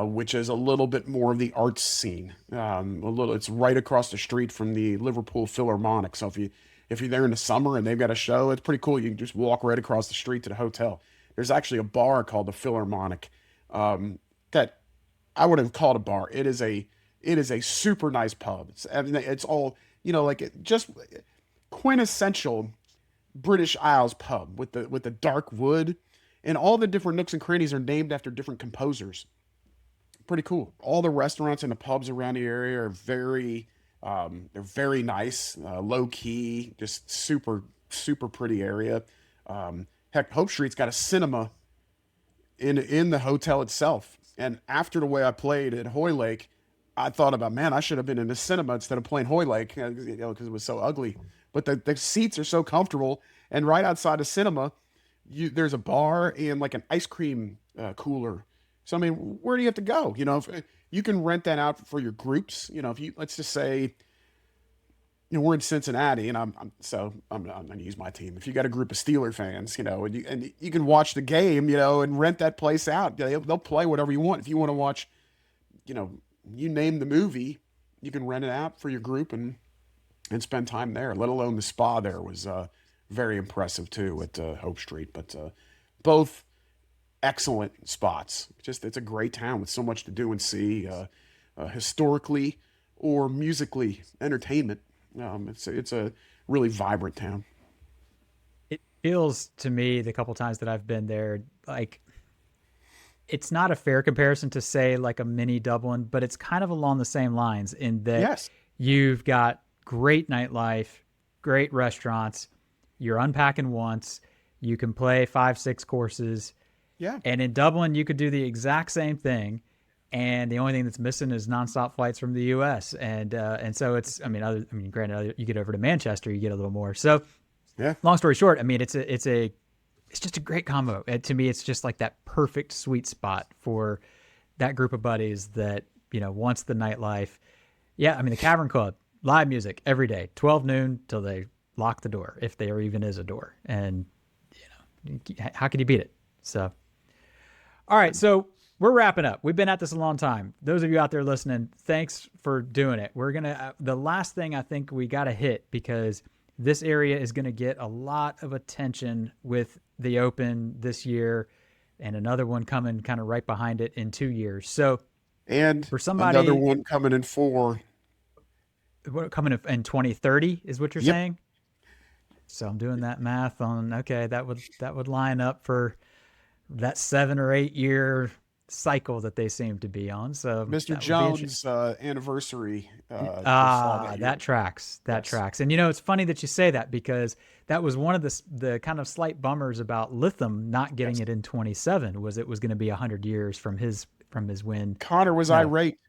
which is a little bit more of the arts scene. It's right across the street from the Liverpool Philharmonic. So if you're there in the summer and they've got a show, it's pretty cool. You can just walk right across the street to the hotel. There's actually a bar called the Philharmonic, that I wouldn't call it a bar. It is a super nice pub. It's all, just quintessential British Isles pub with the dark wood, and all the different nooks and crannies are named after different composers. Pretty cool. All the restaurants and the pubs around the area are they're very nice, low key, just super super pretty area. Heck, Hope Street's got a cinema in the hotel itself. And after the way I played at Hoylake, I thought about, man, I should have been in the cinema instead of playing Hoylake, because it was so ugly. But the seats are so comfortable, and right outside the cinema, there's a bar and like an ice cream cooler. So I mean, where do you have to go? If you can rent that out for your groups. If you, let's just say, we're in Cincinnati, and I'm going to use my team. If you got a group of Steeler fans, and you can watch the game, and rent that place out. They'll play whatever you want. If you want to watch, you name the movie, you can rent it out for your group and spend time there. Let alone the spa there was very impressive too at Hope Street. But both excellent spots. It's a great town with so much to do and see, historically or musically, entertainment. It's a really vibrant town. It feels to me, the couple times that I've been there, like it's not a fair comparison to say like a mini Dublin, but it's kind of along the same lines in that Yes. you've got great nightlife, great restaurants. You're unpacking once. You can play 5-6 courses. Yeah. And in Dublin, you could do the exact same thing. And the only thing that's missing is nonstop flights from the U.S. And so it's, granted, you get over to Manchester, you get a little more. So, Yeah. long story short, it's just a great combo. And to me, it's just like that perfect sweet spot for that group of buddies that wants the nightlife. Yeah, the Cavern Club, live music every day, 12 noon till they lock the door, if there even is a door. And how could you beat it? So, all right, so we're wrapping up. We've been at this a long time. Those of you out there listening, thanks for doing it. We're going to, the last thing I think we got to hit, because this area is going to get a lot of attention with the Open this year and another one coming kind of right behind it in 2 years. So, And for somebody, another one coming in 4. coming in 2030 is what you're Yep. saying? So I'm doing that math on, okay, that would line up for that 7 or 8 year cycle that they seem to be on. So Mr. that would be Jones' anniversary. that tracks. That Yes. tracks. And it's funny that you say that, because that was one of the kind of slight bummers about Lytham not getting Yes. it in 27, was it was going to be 100 years from his win. Connor was No. irate.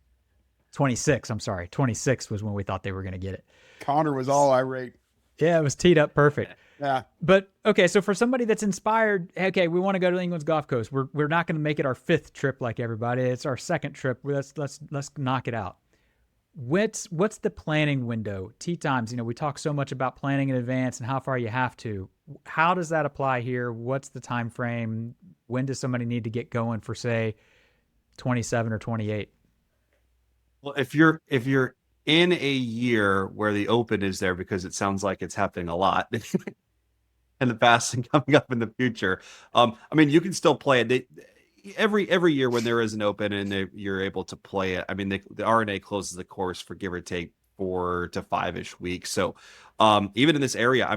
26, I'm sorry. 26 was when we thought they were going to get it. Connor was all irate. Yeah, it was teed up perfect. Yeah. But okay, so for somebody that's inspired, okay, we want to go to England's Gulf Coast. We're not going to make it our 5th trip like everybody. It's our 2nd trip. Let's knock it out. What's the planning window? Tee times. We talk so much about planning in advance and how far you have to. How does that apply here? What's the time frame? When does somebody need to get going for, say, 27 or 28? Well, if you're in a year where the Open is there, because it sounds like it's happening a lot in the past and coming up in the future, you can still play it. Every year when there is an Open and you're able to play it, the R&A closes the course for give or take 4 to 5-ish weeks. So even in this area,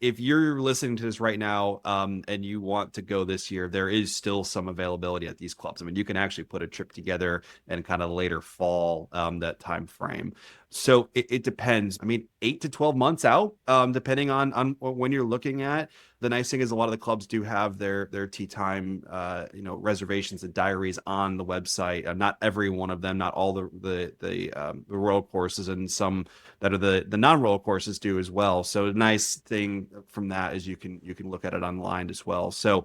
if you're listening to this right now, and you want to go this year, there is still some availability at these clubs. You can actually put a trip together in kind of later fall, that time frame. So it depends. 8 to 12 months out, depending on when you're looking at. The nice thing is a lot of the clubs do have their tee time, reservations and diaries on the website. Not every one of them, not all the royal courses, and some that are the non-royal courses do as well. So the nice thing from that is you can look at it online as well. So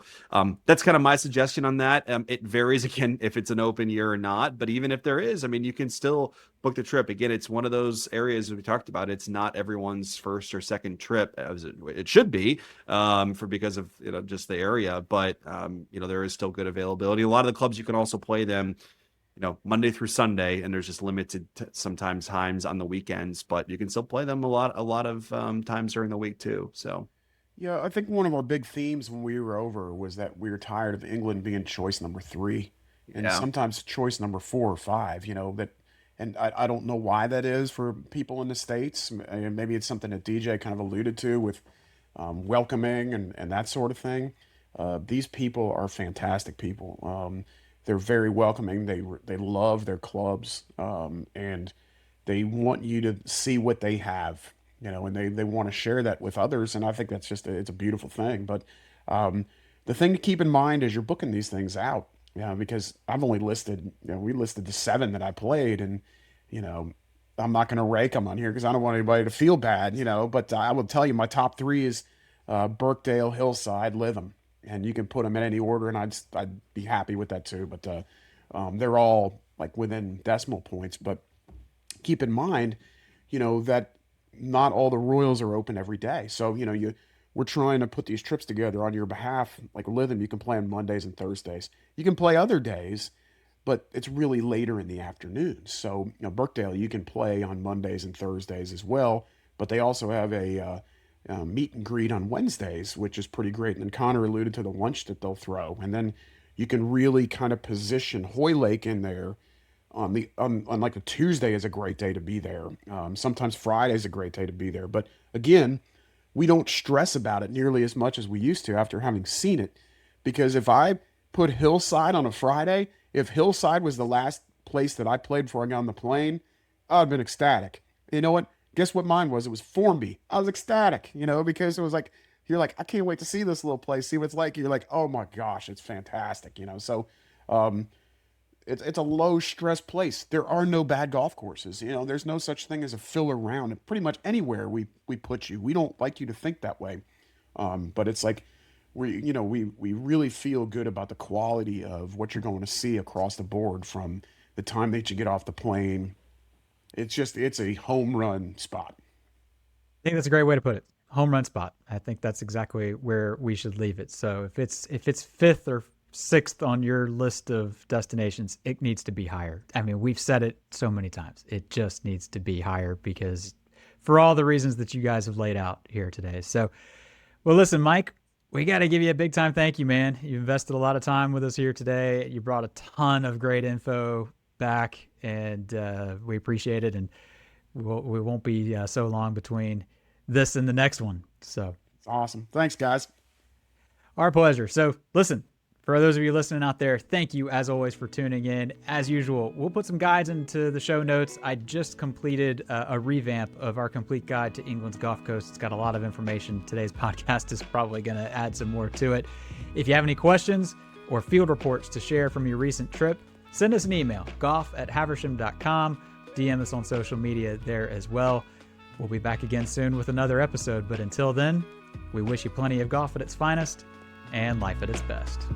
that's kind of my suggestion on that. It varies again if it's an Open year or not, but even if there is, you can still book the trip. Again, it's one of those areas that we talked about. It's not everyone's first or second trip, as it should be, because of just the area. But there is still good availability. A lot of the clubs, you can also play them Monday through Sunday, and there's just limited sometimes times on the weekends, but you can still play them a lot of times during the week too. So Yeah, I think one of our big themes when we were over was that we were tired of England being choice number three, and yeah, sometimes choice number 4 or 5. And I don't know why that is for people in the States. Maybe it's something that DJ kind of alluded to with welcoming and that sort of thing. These people are fantastic people. They're very welcoming. They love their clubs, and they want you to see what they have, and they want to share that with others. And I think that's it's a beautiful thing. But the thing to keep in mind as you're booking these things out, because I've only listed, we listed the 7 that I played, and I'm not going to rake them on here because I don't want anybody to feel bad, But I will tell you, my top 3 is Birkdale, Hillside, Lytham, and you can put them in any order, and I'd be happy with that too. But they're all like within decimal points. But keep in mind, that not all the Royals are open every day. So we're trying to put these trips together on your behalf. Like Lytham, you can play on Mondays and Thursdays. You can play other days, but it's really later in the afternoon. So Birkdale, you can play on Mondays and Thursdays as well. But they also have a meet and greet on Wednesdays, which is pretty great. And then Connor alluded to the lunch that they'll throw, and then you can really kind of position Hoylake in there. On like a Tuesday is a great day to be there. Sometimes Friday is a great day to be there. But again, we don't stress about it nearly as much as we used to after having seen it, because if I put Hillside on a Friday, if Hillside was the last place that I played before I got on the plane, I'd have been ecstatic. You know what? Guess what mine was? It was Formby. I was ecstatic, because it was like, you're like, I can't wait to see this little place, see what it's like. You're like, oh my gosh, it's fantastic, So it's a low stress place. There are no bad golf courses. There's no such thing as a filler round. And pretty much anywhere we put you, we don't like you to think that way. But it's like we really feel good about the quality of what you're going to see across the board from the time that you get off the plane. It's a home run spot. I think that's a great way to put it. Home run spot. I think that's exactly where we should leave it. So if it's 5th or 6th on your list of destinations, it needs to be higher. I mean, we've said it so many times. It just needs to be higher because for all the reasons that you guys have laid out here today. So, well, listen, Mike, we got to give you a big time thank you, man. You invested a lot of time with us here today. You brought a ton of great info back, and we appreciate it. And we won't be so long between this and the next one. So it's awesome. Thanks, guys. Our pleasure. So listen, for those of you listening out there, thank you as always for tuning in. As usual, we'll put some guides into the show notes. I just completed a revamp of our complete guide to England's Gulf Coast. It's got a lot of information. Today's podcast is probably going to add some more to it. If you have any questions or field reports to share from your recent trip, send us an email, golf@haversham.com. DM us on social media there as well. We'll be back again soon with another episode. But until then, we wish you plenty of golf at its finest and life at its best.